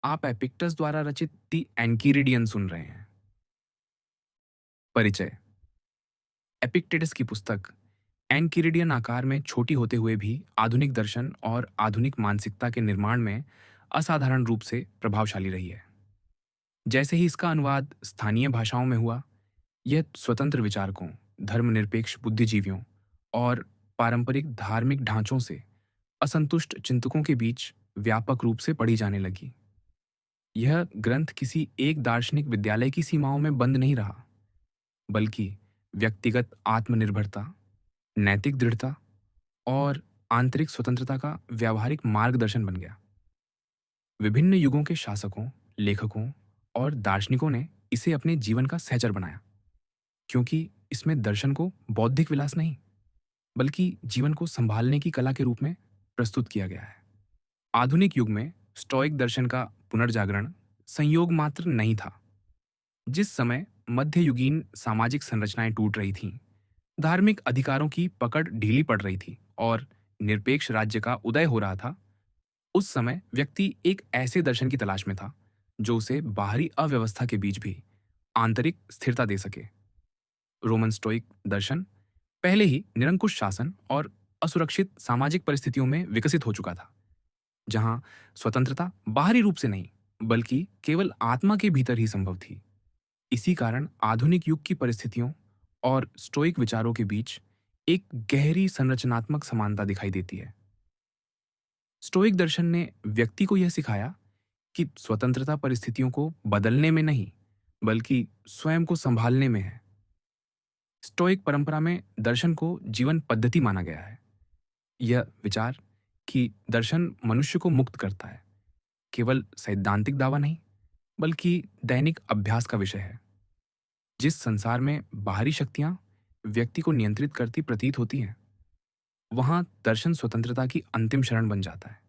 आप एपिक्टस द्वारा रचित दी एनकीरिडियन सुन रहे हैं। परिचय। एपिक्टेटस की पुस्तक एनकीरिडियन आकार में छोटी होते हुए भी आधुनिक दर्शन और आधुनिक मानसिकता के निर्माण में असाधारण रूप से प्रभावशाली रही है। जैसे ही इसका अनुवाद स्थानीय भाषाओं में हुआ, यह स्वतंत्र विचारकों, धर्मनिरपेक्ष बुद्धिजीवियों और पारंपरिक धार्मिक ढांचों से असंतुष्ट चिंतकों के बीच व्यापक रूप से पढ़ी जाने लगी। यह ग्रंथ किसी एक दार्शनिक विद्यालय की सीमाओं में बंद नहीं रहा, बल्कि व्यक्तिगत आत्मनिर्भरता, नैतिक दृढ़ता और आंतरिक स्वतंत्रता का व्यावहारिक मार्गदर्शन बन गया। विभिन्न युगों के शासकों, लेखकों और दार्शनिकों ने इसे अपने जीवन का सहचर बनाया, क्योंकि इसमें दर्शन को बौद्धिक विलास नहीं, बल्कि जीवन को संभालने की कला के रूप में प्रस्तुत किया गया है। आधुनिक युग में स्टोइक दर्शन का पुनर्जागरण संयोग मात्र नहीं था। जिस समय मध्ययुगीन सामाजिक संरचनाएं टूट रही थीं, धार्मिक अधिकारों की पकड़ ढीली पड़ रही थी और निरपेक्ष राज्य का उदय हो रहा था, उस समय व्यक्ति एक ऐसे दर्शन की तलाश में था जो उसे बाहरी अव्यवस्था के बीच भी आंतरिक स्थिरता दे सके। रोमन स्टोइक दर्शन पहले ही निरंकुश शासन और असुरक्षित सामाजिक परिस्थितियों में विकसित हो चुका था, जहां स्वतंत्रता बाहरी रूप से नहीं, बल्कि केवल आत्मा के भीतर ही संभव थी। इसी कारण आधुनिक युग की परिस्थितियों और स्टोइक विचारों के बीच एक गहरी संरचनात्मक समानता दिखाई देती है। स्टोइक दर्शन ने व्यक्ति को यह सिखाया कि स्वतंत्रता परिस्थितियों को बदलने में नहीं, बल्कि स्वयं को संभालने में है। स्टोइक परंपरा में दर्शन को जीवन पद्धति माना गया है। यह विचार कि दर्शन मनुष्य को मुक्त करता है, केवल सैद्धांतिक दावा नहीं, बल्कि दैनिक अभ्यास का विषय है। जिस संसार में बाहरी शक्तियां व्यक्ति को नियंत्रित करती प्रतीत होती हैं, वहां दर्शन स्वतंत्रता की अंतिम शरण बन जाता है।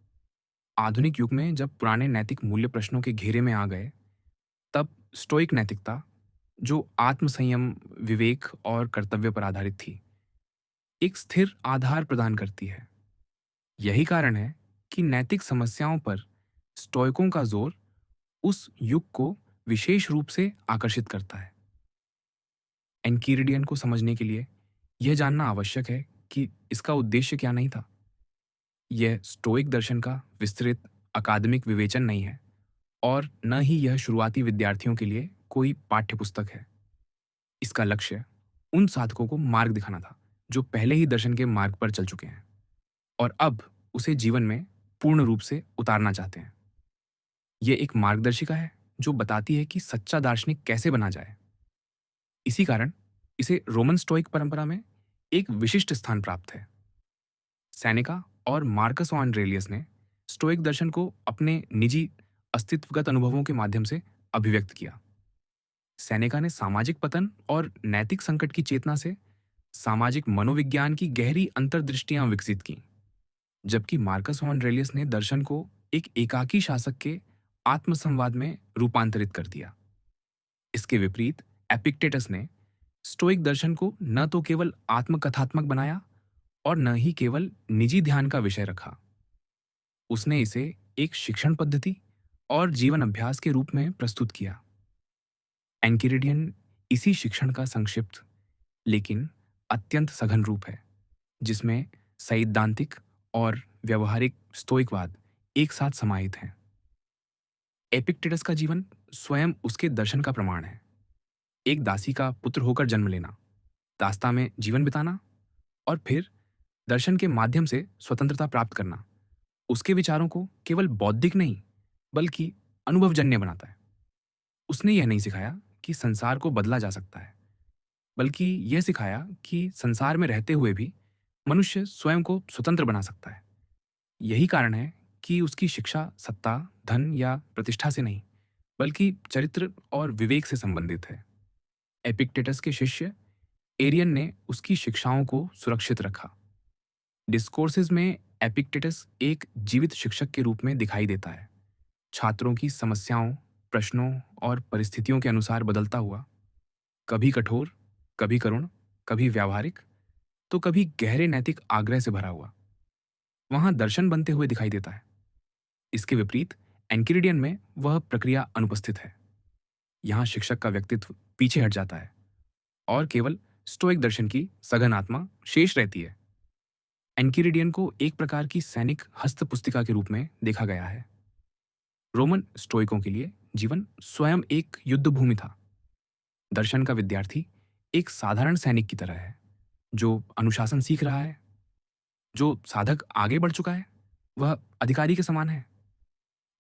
आधुनिक युग में जब पुराने नैतिक मूल्य प्रश्नों के घेरे में आ गए, तब स्टोइक नैतिकता, जो आत्मसंयम, विवेक और कर्तव्य पर आधारित थी, एक स्थिर आधार प्रदान करती है। यही कारण है कि नैतिक समस्याओं पर स्टोइकों का जोर उस युग को विशेष रूप से आकर्षित करता है। एनकीरिडियन को समझने के लिए यह जानना आवश्यक है कि इसका उद्देश्य क्या नहीं था। यह स्टोइक दर्शन का विस्तृत अकादमिक विवेचन नहीं है और न ही यह शुरुआती विद्यार्थियों के लिए कोई पाठ्यपुस्तक है। इसका लक्ष्य उन साधकों को मार्ग दिखाना था जो पहले ही दर्शन के मार्ग पर चल चुके हैं और अब उसे जीवन में पूर्ण रूप से उतारना चाहते हैं। यह एक मार्गदर्शिका है जो बताती है कि सच्चा दार्शनिक कैसे बना जाए। इसी कारण इसे रोमन स्टोइक परंपरा में एक विशिष्ट स्थान प्राप्त है। सेनेका और मार्कस ऑरेलियस ने स्टोइक दर्शन को अपने निजी अस्तित्वगत अनुभवों के माध्यम से अभिव्यक्त किया। सेनेका ने सामाजिक पतन और नैतिक संकट की चेतना से सामाजिक मनोविज्ञान की गहरी अंतर्दृष्टियां विकसित की, जबकि मार्कस ऑरेलियस ने दर्शन को एक एकाकी शासक के आत्मसंवाद में रूपांतरित कर दिया। इसके विपरीत एपिक्टेटस ने स्टोइक दर्शन को न तो केवल आत्मकथात्मक बनाया और न ही केवल निजी ध्यान का विषय रखा। उसने इसे एक शिक्षण पद्धति और जीवन अभ्यास के रूप में प्रस्तुत किया। एनकिरिडियन इसी शिक्षण का संक्षिप्त लेकिन अत्यंत सघन रूप है, जिसमें सैद्धांतिक और व्यवहारिक स्टोइकवाद एक साथ समाहित हैं। एपिक्टेटस का जीवन स्वयं उसके दर्शन का प्रमाण है। एक दासी का पुत्र होकर जन्म लेना, दास्ता में जीवन बिताना और फिर दर्शन के माध्यम से स्वतंत्रता प्राप्त करना उसके विचारों को केवल बौद्धिक नहीं, बल्कि अनुभवजन्य बनाता है। उसने यह नहीं सिखाया कि संसार को बदला जा सकता है, बल्कि यह सिखाया कि संसार में रहते हुए भी मनुष्य स्वयं को स्वतंत्र बना सकता है। यही कारण है कि उसकी शिक्षा सत्ता, धन या प्रतिष्ठा से नहीं, बल्कि चरित्र और विवेक से संबंधित है। एपिक्टेटस के शिष्य एरियन ने उसकी शिक्षाओं को सुरक्षित रखा। डिस्कोर्सेज में एपिक्टेटस एक जीवित शिक्षक के रूप में दिखाई देता है, छात्रों की समस्याओं, प्रश्नों और परिस्थितियों के अनुसार बदलता हुआ, कभी कठोर, कभी करुण, कभी व्यावहारिक, तो कभी गहरे नैतिक आग्रह से भरा हुआ। वहां दर्शन बनते हुए दिखाई देता है। इसके विपरीत एनकिरिडियन में वह प्रक्रिया अनुपस्थित है। यहाँ शिक्षक का व्यक्तित्व पीछे हट जाता है और केवल स्टोइक दर्शन की सघन आत्मा शेष रहती है। एनकिरिडियन को एक प्रकार की सैनिक हस्तपुस्तिका के रूप में देखा गया है। रोमन स्टोइकों के लिए जीवन स्वयं एक युद्ध भूमि था। दर्शन का विद्यार्थी एक साधारण सैनिक की तरह है, जो अनुशासन सीख रहा है। जो साधक आगे बढ़ चुका है, वह अधिकारी के समान है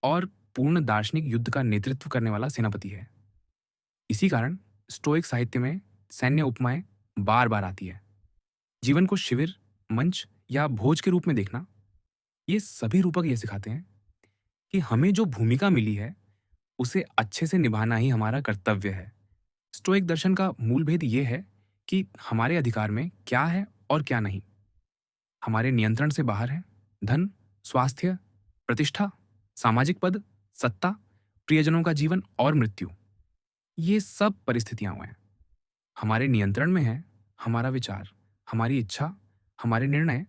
और पूर्ण दार्शनिक युद्ध का नेतृत्व करने वाला सेनापति है। इसी कारण स्टोइक साहित्य में सैन्य उपमाएं बार बार आती है। जीवन को शिविर, मंच या भोज के रूप में देखना, ये सभी रूपक ये सिखाते हैं कि हमें जो भूमिका मिली है, उसे अच्छे से निभाना ही हमारा कर्तव्य है। स्टोइक दर्शन का मूल भेद ये है कि हमारे अधिकार में क्या है और क्या नहीं। हमारे नियंत्रण से बाहर है धन, स्वास्थ्य, प्रतिष्ठा, सामाजिक पद, सत्ता, प्रियजनों का जीवन और मृत्यु। ये सब परिस्थितियां हैं। हमारे नियंत्रण में है हमारा विचार, हमारी इच्छा, हमारे निर्णय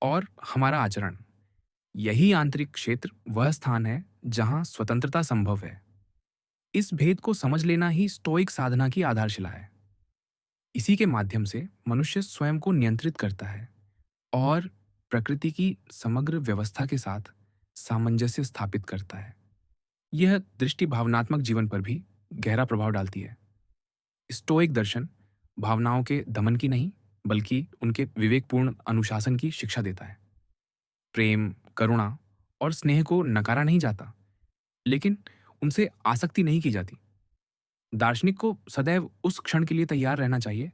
और हमारा आचरण। यही आंतरिक क्षेत्र वह स्थान है जहां स्वतंत्रता संभव है। इस भेद को समझ लेना ही स्टोइक साधना की आधारशिला है। इसी के माध्यम से मनुष्य स्वयं को नियंत्रित करता है और प्रकृति की समग्र व्यवस्था के साथ सामंजस्य स्थापित करता है। यह दृष्टि भावनात्मक जीवन पर भी गहरा प्रभाव डालती है। स्टोइक दर्शन भावनाओं के दमन की नहीं, बल्कि उनके विवेकपूर्ण अनुशासन की शिक्षा देता है। प्रेम, करुणा और स्नेह को नकारा नहीं जाता, लेकिन उनसे आसक्ति नहीं की जाती। दार्शनिक को सदैव उस क्षण के लिए तैयार रहना चाहिए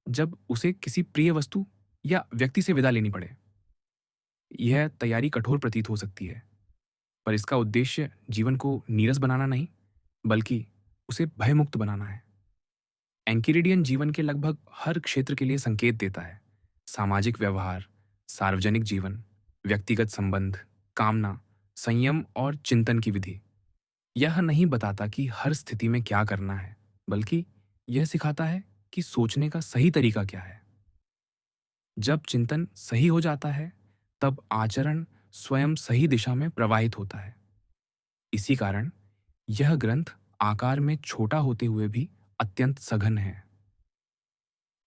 जब उसे किसी प्रिय वस्तु या व्यक्ति से विदा लेनी पड़े। यह तैयारी कठोर प्रतीत हो सकती है, पर इसका उद्देश्य जीवन को नीरस बनाना नहीं, बल्कि उसे भयमुक्त बनाना है। एनकिरिडियन जीवन के लगभग हर क्षेत्र के लिए संकेत देता है। सामाजिक व्यवहार, सार्वजनिक जीवन, व्यक्तिगत संबंध, कामना, संयम और चिंतन की विधि। यह नहीं बताता कि हर स्थिति में क्या करना है, बल्कि यह सिखाता है कि सोचने का सही तरीका क्या है। जब चिंतन सही हो जाता है, तब आचरण स्वयं सही दिशा में प्रवाहित होता है। इसी कारण यह ग्रंथ आकार में छोटा होते हुए भी अत्यंत सघन है।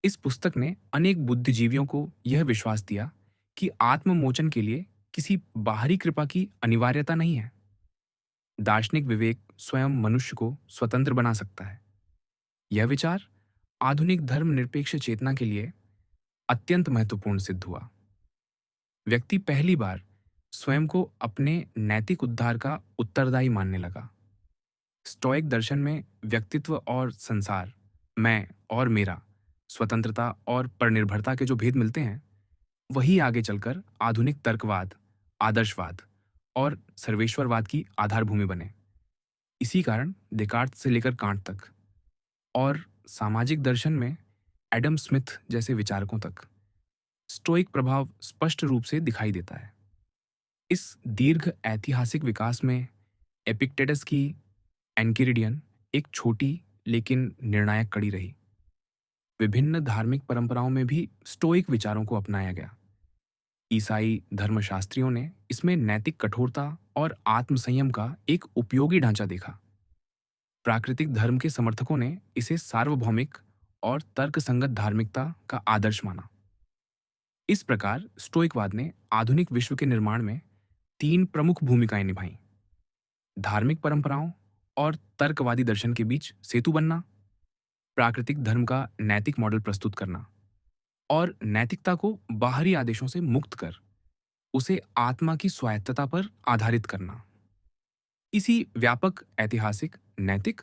इस पुस्तक ने अनेक बुद्धिजीवियों को यह विश्वास दिया कि आत्ममोचन के लिए किसी बाहरी कृपा की अनिवार्यता नहीं है। दार्शनिक विवेक स्वयं मनुष्य को स्वतंत्र बना सकता है। यह विचार आधुनिक धर्मनिरपेक्ष चेतना के लिए अत्यंत महत्वपूर्ण सिद्ध हुआ। व्यक्ति पहली बार स्वयं को अपने नैतिक उद्धार का उत्तरदायी मानने लगा। स्टोइक दर्शन में व्यक्तित्व और संसार, मैं और मेरा, स्वतंत्रता और परनिर्भरता के जो भेद मिलते हैं, वही आगे चलकर आधुनिक तर्कवाद, आदर्शवाद और सर्वेश्वरवाद की आधारभूमि बने। इसी कारण डेकार्ट से लेकर कांट तक और सामाजिक दर्शन में एडम स्मिथ जैसे विचारकों तक स्टोइक प्रभाव स्पष्ट रूप से दिखाई देता है। इस दीर्घ ऐतिहासिक विकास में एपिक्टेटस की एनकिरिडियन एक छोटी लेकिन निर्णायक कड़ी रही। विभिन्न धार्मिक परंपराओं में भी स्टोइक विचारों को अपनाया गया। ईसाई धर्मशास्त्रियों ने इसमें नैतिक कठोरता और आत्मसंयम का एक उपयोगी ढांचा देखा। प्राकृतिक धर्म के समर्थकों ने इसे सार्वभौमिक और तर्कसंगत धार्मिकता का आदर्श माना। इस प्रकार स्टोइकवाद ने आधुनिक विश्व के निर्माण में तीन प्रमुख भूमिकाएं निभाई: धार्मिक परंपराओं और तर्कवादी दर्शन के बीच सेतु बनना, प्राकृतिक धर्म का नैतिक मॉडल प्रस्तुत करना और नैतिकता को बाहरी आदेशों से मुक्त कर उसे आत्मा की स्वायत्तता पर आधारित करना। इसी व्यापक ऐतिहासिक, नैतिक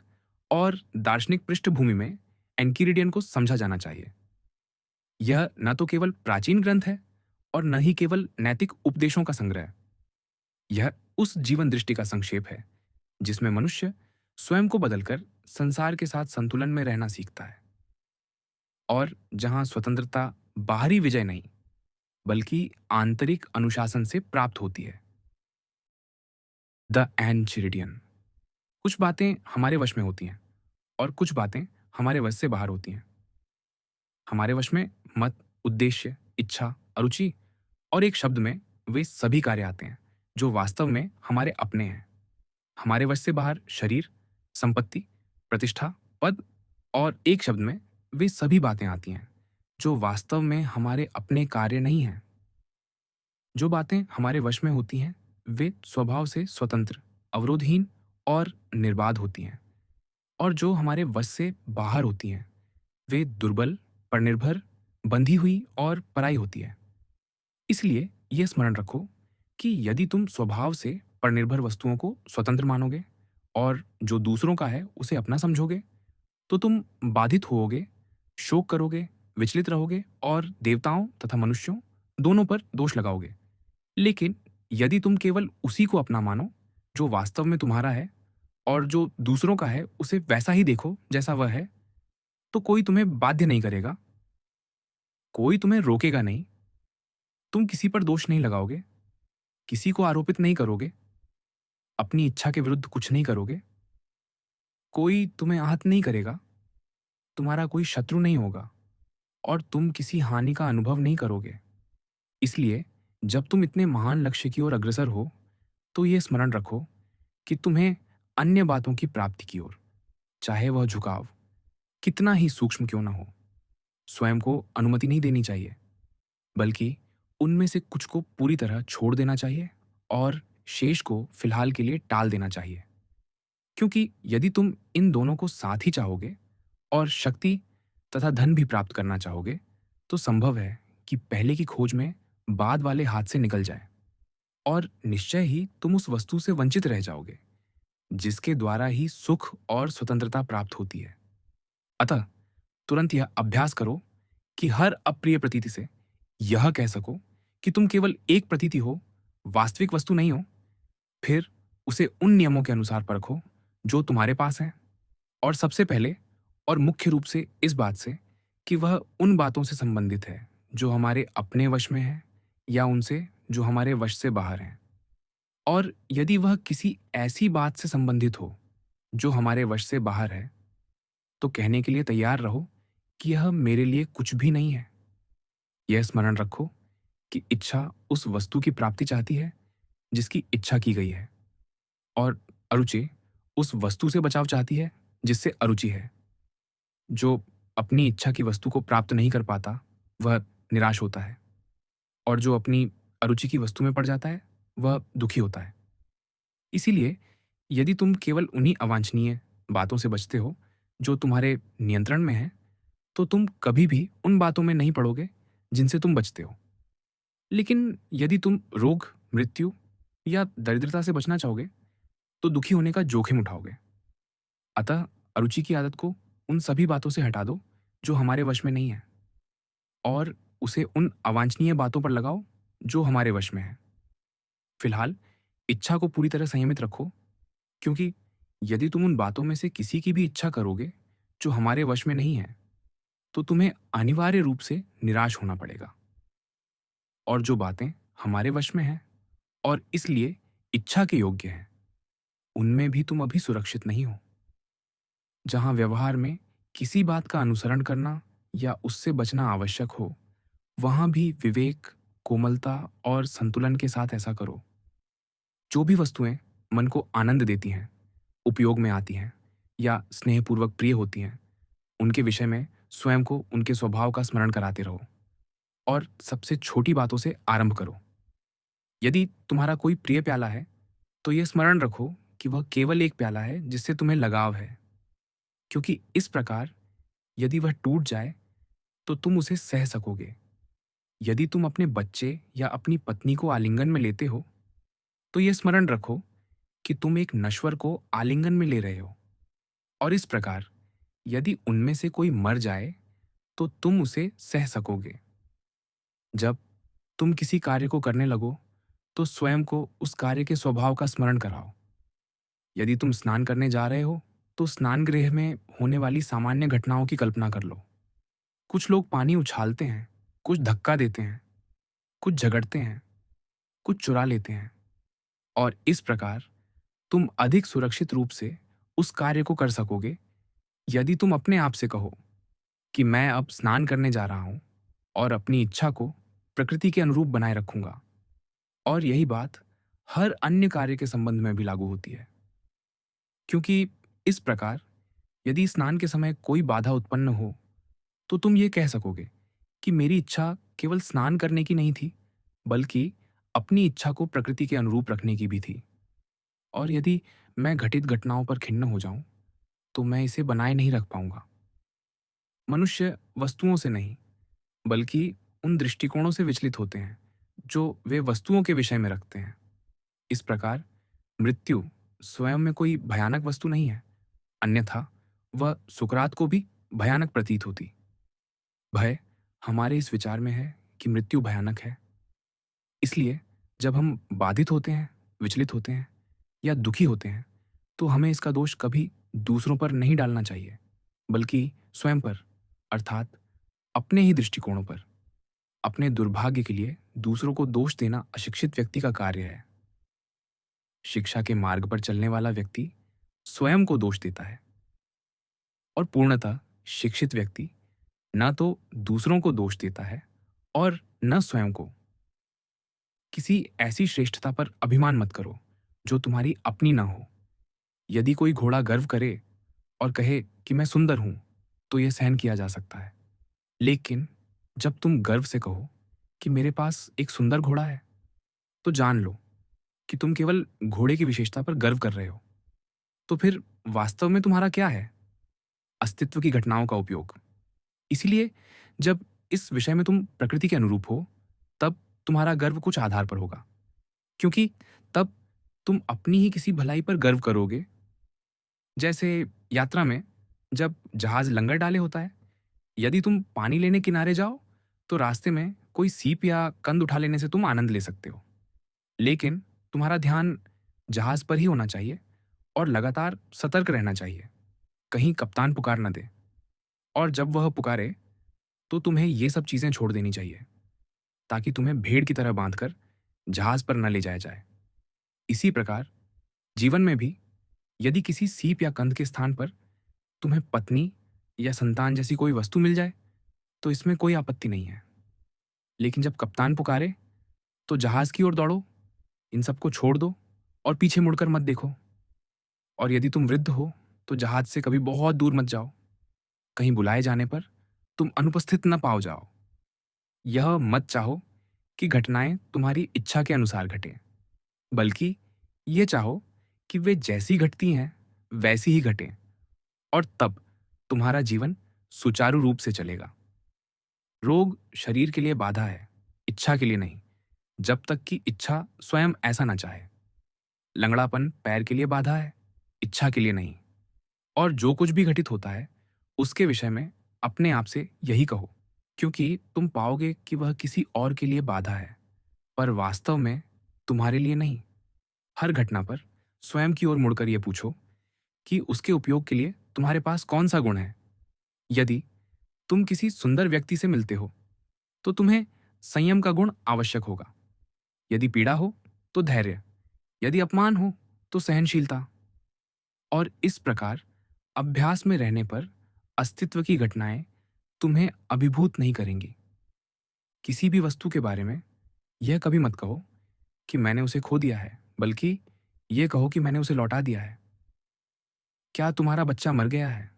और दार्शनिक पृष्ठभूमि में एनकिरिडियन को समझा जाना चाहिए। यह न तो केवल प्राचीन ग्रंथ है और न ही केवल नैतिक उपदेशों का संग्रह। यह उस जीवन दृष्टि का संक्षेप है जिसमें मनुष्य स्वयं को बदलकर संसार के साथ संतुलन में रहना सीखता है और जहां स्वतंत्रता बाहरी विजय नहीं, बल्कि आंतरिक अनुशासन से प्राप्त होती है। द एनचिरिडियन। कुछ बातें हमारे वश में होती हैं और कुछ बातें हमारे वश से बाहर होती हैं। हमारे वश में मत, उद्देश्य, इच्छा, अरुचि और एक शब्द में वे सभी कार्य आते हैं जो वास्तव में हमारे अपने हैं। हमारे वश से बाहर शरीर, संपत्ति, प्रतिष्ठा, पद और एक शब्द में वे सभी बातें आती हैं जो वास्तव में हमारे अपने कार्य नहीं हैं। जो बातें हमारे वश में होती हैं वे स्वभाव से स्वतंत्र, अवरोधहीन और निर्बाध होती हैं, और जो हमारे वश से बाहर होती हैं वे दुर्बल, परनिर्भर, बंधी हुई और पराई होती है। इसलिए यह स्मरण रखो कि यदि तुम स्वभाव से परनिर्भर वस्तुओं को स्वतंत्र मानोगे और जो दूसरों का है उसे अपना समझोगे, तो तुम बाधित होोगे, शोक करोगे, विचलित रहोगे और देवताओं तथा मनुष्यों दोनों पर दोष लगाओगे। लेकिन यदि तुम केवल उसी को अपना मानो जो वास्तव में तुम्हारा है और जो दूसरों का है उसे वैसा ही देखो जैसा वह है, तो कोई तुम्हें बाध्य नहीं करेगा, कोई तुम्हें रोकेगा नहीं, तुम किसी पर दोष नहीं लगाओगे, किसी को आरोपित नहीं करोगे, अपनी इच्छा के विरुद्ध कुछ नहीं करोगे, कोई तुम्हें आहत नहीं करेगा, तुम्हारा कोई शत्रु नहीं होगा और तुम किसी हानि का अनुभव नहीं करोगे। इसलिए जब तुम इतने महान लक्ष्य की ओर अग्रसर हो, तो ये स्मरण रखो कि तुम्हें अन्य बातों की प्राप्ति की ओर, चाहे वह झुकाव कितना ही सूक्ष्म क्यों ना हो, स्वयं को अनुमति नहीं देनी चाहिए, बल्कि उनमें से कुछ को पूरी तरह छोड़ देना चाहिए और शेष को फिलहाल के लिए टाल देना चाहिए। क्योंकि यदि तुम इन दोनों को साथ ही चाहोगे और शक्ति तथा धन भी प्राप्त करना चाहोगे, तो संभव है कि पहले की खोज में बाद वाले हाथ से निकल जाए और निश्चय ही तुम उस वस्तु से वंचित रह जाओगे जिसके द्वारा ही सुख और स्वतंत्रता प्राप्त होती है। अतः तुरंत यह अभ्यास करो कि हर अप्रिय प्रतीति से यह कह सको कि तुम केवल एक प्रतीति हो, वास्तविक वस्तु नहीं हो। फिर उसे उन नियमों के अनुसार परखो जो तुम्हारे पास हैं, और सबसे पहले और मुख्य रूप से इस बात से कि वह उन बातों से संबंधित है जो हमारे अपने वश में है या उनसे जो हमारे वश से बाहर हैं। और यदि वह किसी ऐसी बात से संबंधित हो जो हमारे वश से बाहर है, तो कहने के लिए तैयार रहो कि यह मेरे लिए कुछ भी नहीं है। यह स्मरण रखो कि इच्छा उस वस्तु की प्राप्ति चाहती है जिसकी इच्छा की गई है, और अरुचि उस वस्तु से बचाव चाहती है जिससे अरुचि है। जो अपनी इच्छा की वस्तु को प्राप्त नहीं कर पाता वह निराश होता है, और जो अपनी अरुचि की वस्तु में पड़ जाता है वह दुखी होता है। इसीलिए यदि तुम केवल उन्हीं अवांछनीय बातों से बचते हो जो तुम्हारे नियंत्रण में है, तो तुम कभी भी उन बातों में नहीं पड़ोगे जिनसे तुम बचते हो। लेकिन यदि तुम रोग, मृत्यु या दरिद्रता से बचना चाहोगे, तो दुखी होने का जोखिम उठाओगे। अतः अरुचि की आदत को उन सभी बातों से हटा दो जो हमारे वश में नहीं है, और उसे उन अवांछनीय बातों पर लगाओ जो हमारे वश में है। फिलहाल इच्छा को पूरी तरह संयमित रखो, क्योंकि यदि तुम उन बातों में से किसी की भी इच्छा करोगे जो हमारे वश में नहीं है, तो तुम्हें अनिवार्य रूप से निराश होना पड़ेगा। और जो बातें हमारे वश में हैं और इसलिए इच्छा के योग्य हैं, उनमें भी तुम अभी सुरक्षित नहीं हो। जहां व्यवहार में किसी बात का अनुसरण करना या उससे बचना आवश्यक हो, वहां भी विवेक, कोमलता और संतुलन के साथ ऐसा करो। जो भी वस्तुएं मन को आनंद देती हैं, उपयोग में आती हैं या स्नेहपूर्वक प्रिय होती हैं, उनके विषय में स्वयं को उनके स्वभाव का स्मरण कराते रहो और सबसे छोटी बातों से आरंभ करो। यदि तुम्हारा कोई प्रिय प्याला है, तो यह स्मरण रखो कि वह केवल एक प्याला है जिससे तुम्हें लगाव है, क्योंकि इस प्रकार यदि वह टूट जाए तो तुम उसे सह सकोगे। यदि तुम अपने बच्चे या अपनी पत्नी को आलिंगन में लेते हो, तो यह स्मरण रखो कि तुम एक नश्वर को आलिंगन में ले रहे हो, और इस प्रकार यदि उनमें से कोई मर जाए तो तुम उसे सह सकोगे। जब तुम किसी कार्य को करने लगो, तो स्वयं को उस कार्य के स्वभाव का स्मरण कराओ। यदि तुम स्नान करने जा रहे हो, तो स्नान गृह में होने वाली सामान्य घटनाओं की कल्पना कर लो। कुछ लोग पानी उछालते हैं, कुछ धक्का देते हैं, कुछ झगड़ते हैं, कुछ चुरा लेते हैं, और इस प्रकार तुम अधिक सुरक्षित रूप से उस कार्य को कर सकोगे यदि तुम अपने आप से कहो कि मैं अब स्नान करने जा रहा हूं और अपनी इच्छा को प्रकृति के अनुरूप बनाए रखूंगा। और यही बात हर अन्य कार्य के संबंध में भी लागू होती है। क्योंकि इस प्रकार यदि स्नान के समय कोई बाधा उत्पन्न हो, तो तुम ये कह सकोगे कि मेरी इच्छा केवल स्नान करने की नहीं थी, बल्कि अपनी इच्छा को प्रकृति के अनुरूप रखने की भी थी। और यदि मैं घटित घटनाओं पर खिन्न हो जाऊं, तो मैं इसे बनाए नहीं रख पाऊंगा। मनुष्य वस्तुओं से नहीं, बल्कि उन दृष्टिकोणों से विचलित होते हैं, जो वे वस्तुओं के विषय में रखते हैं। इस प्रकार मृत्यु स्वयं में कोई भयानक वस्तु नहीं है, अन्यथा वह सुकरात को भी भयानक प्रतीत होती। भय हमारे इस विचार में है कि मृत्यु भयानक है। इसलिए जब हम बाधित होते हैं, विचलित होते हैं या दुखी होते हैं, तो हमें इसका दोष कभी दूसरों पर नहीं डालना चाहिए, बल्कि स्वयं पर, अर्थात अपने ही दृष्टिकोणों पर। अपने दुर्भाग्य के लिए दूसरों को दोष देना अशिक्षित व्यक्ति का कार्य है। शिक्षा के मार्ग पर चलने वाला व्यक्ति स्वयं को दोष देता है, और पूर्णतः शिक्षित व्यक्ति न तो दूसरों को दोष देता है और न स्वयं को। किसी ऐसी श्रेष्ठता पर अभिमान मत करो जो तुम्हारी अपनी ना हो। यदि कोई घोड़ा गर्व करे और कहे कि मैं सुंदर हूं, तो यह सहन किया जा सकता है। लेकिन जब तुम गर्व से कहो कि मेरे पास एक सुंदर घोड़ा है, तो जान लो कि तुम केवल घोड़े की विशेषता पर गर्व कर रहे हो। तो फिर वास्तव में तुम्हारा क्या है? अस्तित्व की घटनाओं का उपयोग। इसीलिए जब इस विषय में तुम प्रकृति के अनुरूप हो, तब तुम्हारा गर्व कुछ आधार पर होगा, क्योंकि तब तुम अपनी ही किसी भलाई पर गर्व करोगे। जैसे यात्रा में जब जहाज लंगर डाले होता है, यदि तुम पानी लेने किनारे जाओ, तो रास्ते में कोई सीप या कंद उठा लेने से तुम आनंद ले सकते हो। लेकिन तुम्हारा ध्यान जहाज पर ही होना चाहिए और लगातार सतर्क रहना चाहिए, कहीं कप्तान पुकार न दे। और जब वह पुकारे, तो तुम्हें ये सब चीजें छोड़ देनी चाहिए, ताकि तुम्हें भेड़ की तरह बांधकर जहाज पर न ले जाया जाए। इसी प्रकार जीवन में भी यदि किसी सीप या कंद के स्थान पर तुम्हें पत्नी या संतान जैसी कोई वस्तु मिल जाए, तो इसमें कोई आपत्ति नहीं है। लेकिन जब कप्तान पुकारे, तो जहाज की ओर दौड़ो, इन सबको छोड़ दो और पीछे मुड़कर मत देखो। और यदि तुम वृद्ध हो, तो जहाज से कभी बहुत दूर मत जाओ, कहीं बुलाए जाने पर तुम अनुपस्थित न पाओ जाओ। यह मत चाहो कि घटनाएं तुम्हारी इच्छा के अनुसार घटें, बल्कि ये चाहो कि वे जैसी घटती हैं वैसी ही घटें, और तब तुम्हारा जीवन सुचारू रूप से चलेगा। रोग शरीर के लिए बाधा है, इच्छा के लिए नहीं, जब तक कि इच्छा स्वयं ऐसा ना चाहे। लंगड़ापन पैर के लिए बाधा है, इच्छा के लिए नहीं। और जो कुछ भी घटित होता है, उसके विषय में अपने आप से यही कहो, क्योंकि तुम पाओगे कि वह किसी और के लिए बाधा है, पर वास्तव में तुम्हारे लिए नहीं। हर घटना पर स्वयं की ओर मुड़कर यह पूछो कि उसके उपयोग के लिए तुम्हारे पास कौन सा गुण है। यदि तुम किसी सुंदर व्यक्ति से मिलते हो, तो तुम्हें संयम का गुण आवश्यक होगा। यदि पीड़ा हो, तो धैर्य। यदि अपमान हो, तो सहनशीलता। और इस प्रकार अभ्यास में रहने पर अस्तित्व की घटनाएं तुम्हें अभिभूत नहीं करेंगी। किसी भी वस्तु के बारे में यह कभी मत कहो कि मैंने उसे खो दिया है, बल्कि यह कहो कि मैंने उसे लौटा दिया है। क्या तुम्हारा बच्चा मर गया है?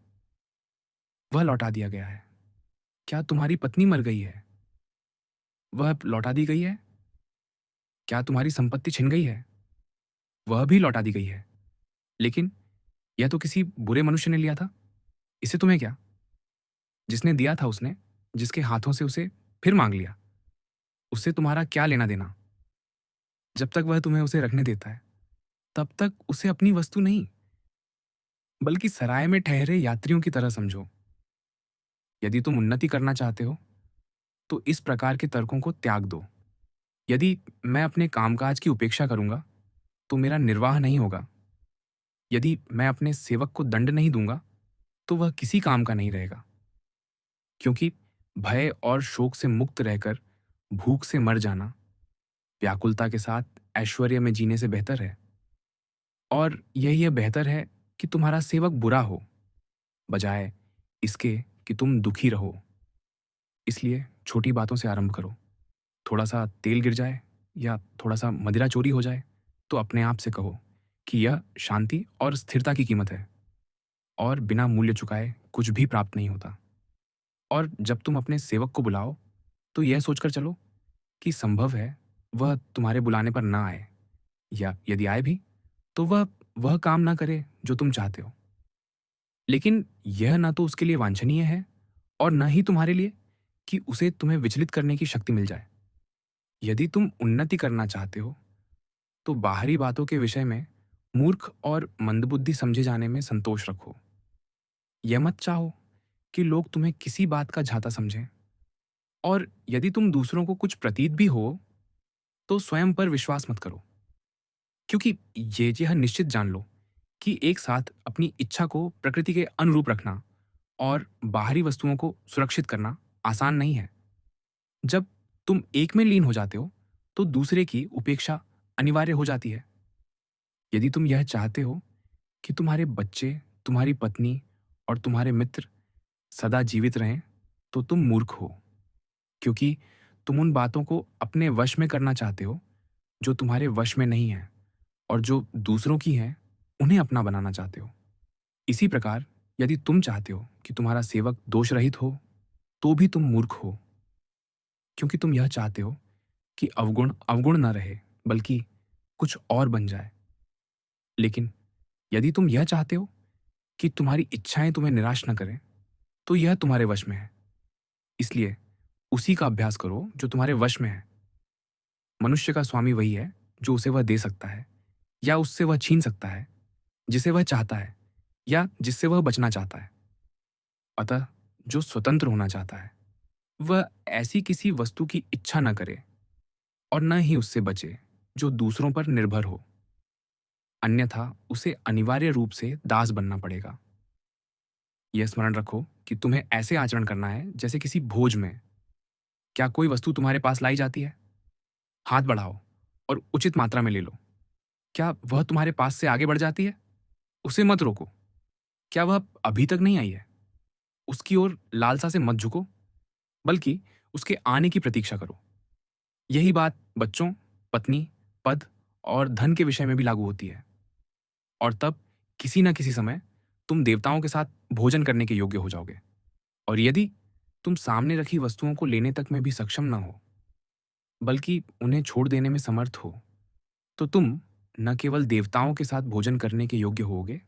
वह लौटा दिया गया है। क्या तुम्हारी पत्नी मर गई है? वह लौटा दी गई है। क्या तुम्हारी संपत्ति छिन गई है? वह भी लौटा दी गई है। लेकिन यह तो किसी बुरे मनुष्य ने लिया था। इससे तुम्हें क्या? जिसने दिया था उसने, जिसके हाथों से उसे फिर मांग लिया, उससे तुम्हारा क्या लेना देना? जब तक वह तुम्हें उसे रखने देता है, तब तक उसे अपनी वस्तु नहीं, बल्कि सराय में ठहरे यात्रियों की तरह समझो। यदि तुम उन्नति करना चाहते हो, तो इस प्रकार के तर्कों को त्याग दो। यदि मैं अपने कामकाज की उपेक्षा करूंगा, तो मेरा निर्वाह नहीं होगा। यदि मैं अपने सेवक को दंड नहीं दूंगा, तो वह किसी काम का नहीं रहेगा। क्योंकि भय और शोक से मुक्त रहकर भूख से मर जाना व्याकुलता के साथ ऐश्वर्य में जीने से बेहतर है। और यह बेहतर है कि तुम्हारा सेवक बुरा हो, बजाय इसके कि तुम दुखी रहो। इसलिए छोटी बातों से आरंभ करो। थोड़ा सा तेल गिर जाए या थोड़ा सा मदिरा चोरी हो जाए, तो अपने आप से कहो कि यह शांति और स्थिरता की कीमत है और बिना मूल्य चुकाए कुछ भी प्राप्त नहीं होता। और जब तुम अपने सेवक को बुलाओ, तो यह सोचकर चलो कि संभव है वह तुम्हारे बुलाने पर ना आए, या यदि आए भी तो वह काम ना करे जो तुम चाहते हो। लेकिन यह ना तो उसके लिए वांछनीय है और न ही तुम्हारे लिए कि उसे तुम्हें विचलित करने की शक्ति मिल जाए। यदि तुम उन्नति करना चाहते हो, तो बाहरी बातों के विषय में मूर्ख और मंदबुद्धि समझे जाने में संतोष रखो। यह मत चाहो कि लोग तुम्हें किसी बात का झाता समझें। और यदि तुम दूसरों को कुछ प्रतीत भी हो, तो स्वयं पर विश्वास मत करो, क्योंकि ये यह निश्चित जान लो कि एक साथ अपनी इच्छा को प्रकृति के अनुरूप रखना और बाहरी वस्तुओं को सुरक्षित करना आसान नहीं है। जब तुम एक में लीन हो जाते हो, तो दूसरे की उपेक्षा अनिवार्य हो जाती है। यदि तुम यह चाहते हो कि तुम्हारे बच्चे, तुम्हारी पत्नी और तुम्हारे मित्र सदा जीवित रहें, तो तुम मूर्ख हो, क्योंकि तुम उन बातों को अपने वश में करना चाहते हो जो तुम्हारे वश में नहीं है, और जो दूसरों की हैं, उन्हें अपना बनाना चाहते हो। इसी प्रकार यदि तुम चाहते हो कि तुम्हारा सेवक दोष रहित हो, तो भी तुम मूर्ख हो, क्योंकि तुम यह चाहते हो कि अवगुण अवगुण न रहे, बल्कि कुछ और बन जाए। लेकिन यदि तुम यह चाहते हो कि तुम्हारी इच्छाएं तुम्हें निराश न करें, तो यह तुम्हारे वश में है। इसलिए उसी का अभ्यास करो जो तुम्हारे वश में है। मनुष्य का स्वामी वही है जो उसे वह दे सकता है, या उससे वह छीन सकता है जिसे वह चाहता है, या जिससे वह बचना चाहता है। अतः जो स्वतंत्र होना चाहता है, वह ऐसी किसी वस्तु की इच्छा न करे और न ही उससे बचे जो दूसरों पर निर्भर हो। अन्यथा उसे अनिवार्य रूप से दास बनना पड़ेगा। यह स्मरण रखो कि तुम्हें ऐसे आचरण करना है जैसे किसी भोज में। क्या कोई वस्तु तुम्हारे पास लाई जाती है? हाथ बढ़ाओ और उचित मात्रा में ले लो। क्या वह तुम्हारे पास से आगे बढ़ जाती है? उसे मत रोको। क्या वह अभी तक नहीं आई है? उसकी ओर लालसा से मत झुको, बल्कि उसके आने की प्रतीक्षा करो। यही बात बच्चों, पत्नी, पद और धन के विषय में भी लागू होती है। और तब किसी न किसी समय तुम देवताओं के साथ भोजन करने के योग्य हो जाओगे। और यदि तुम सामने रखी वस्तुओं को लेने तक में भी सक्षम न हो, बल्कि उन्हें छोड़ देने में समर्थ हो, तो तुम न केवल देवताओं के साथ भोजन करने के योग्य होगे,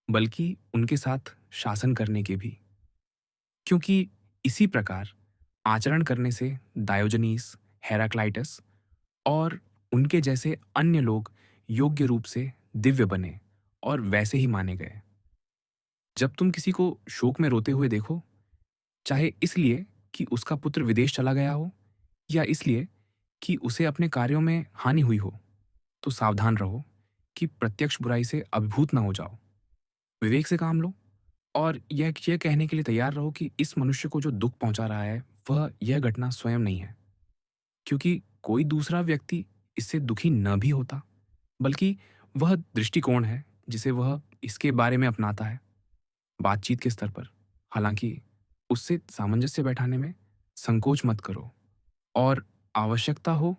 बल्कि उनके साथ शासन करने के भी। क्योंकि इसी प्रकार आचरण करने से डायोजनीस, हेराक्लाइटस और उनके जैसे अन्य लोग योग्य रूप से दिव्य बने और वैसे ही माने गए। जब तुम किसी को शोक में रोते हुए देखो, चाहे इसलिए कि उसका पुत्र विदेश चला गया हो, या इसलिए कि उसे अपने कार्यों में हानि हुई हो, तो सावधान रहो कि प्रत्यक्ष बुराई से अभिभूत न हो जाओ। विवेक से काम लो और यह कहने के लिए तैयार रहो कि इस मनुष्य को जो दुख पहुंचा रहा है, वह यह घटना स्वयं नहीं है, क्योंकि कोई दूसरा व्यक्ति इससे दुखी न भी होता, बल्कि वह दृष्टिकोण है जिसे वह इसके बारे में अपनाता है बातचीत के स्तर पर। हालांकि उससे सामंजस्य बैठाने में संकोच मत करो, और आवश्यकता हो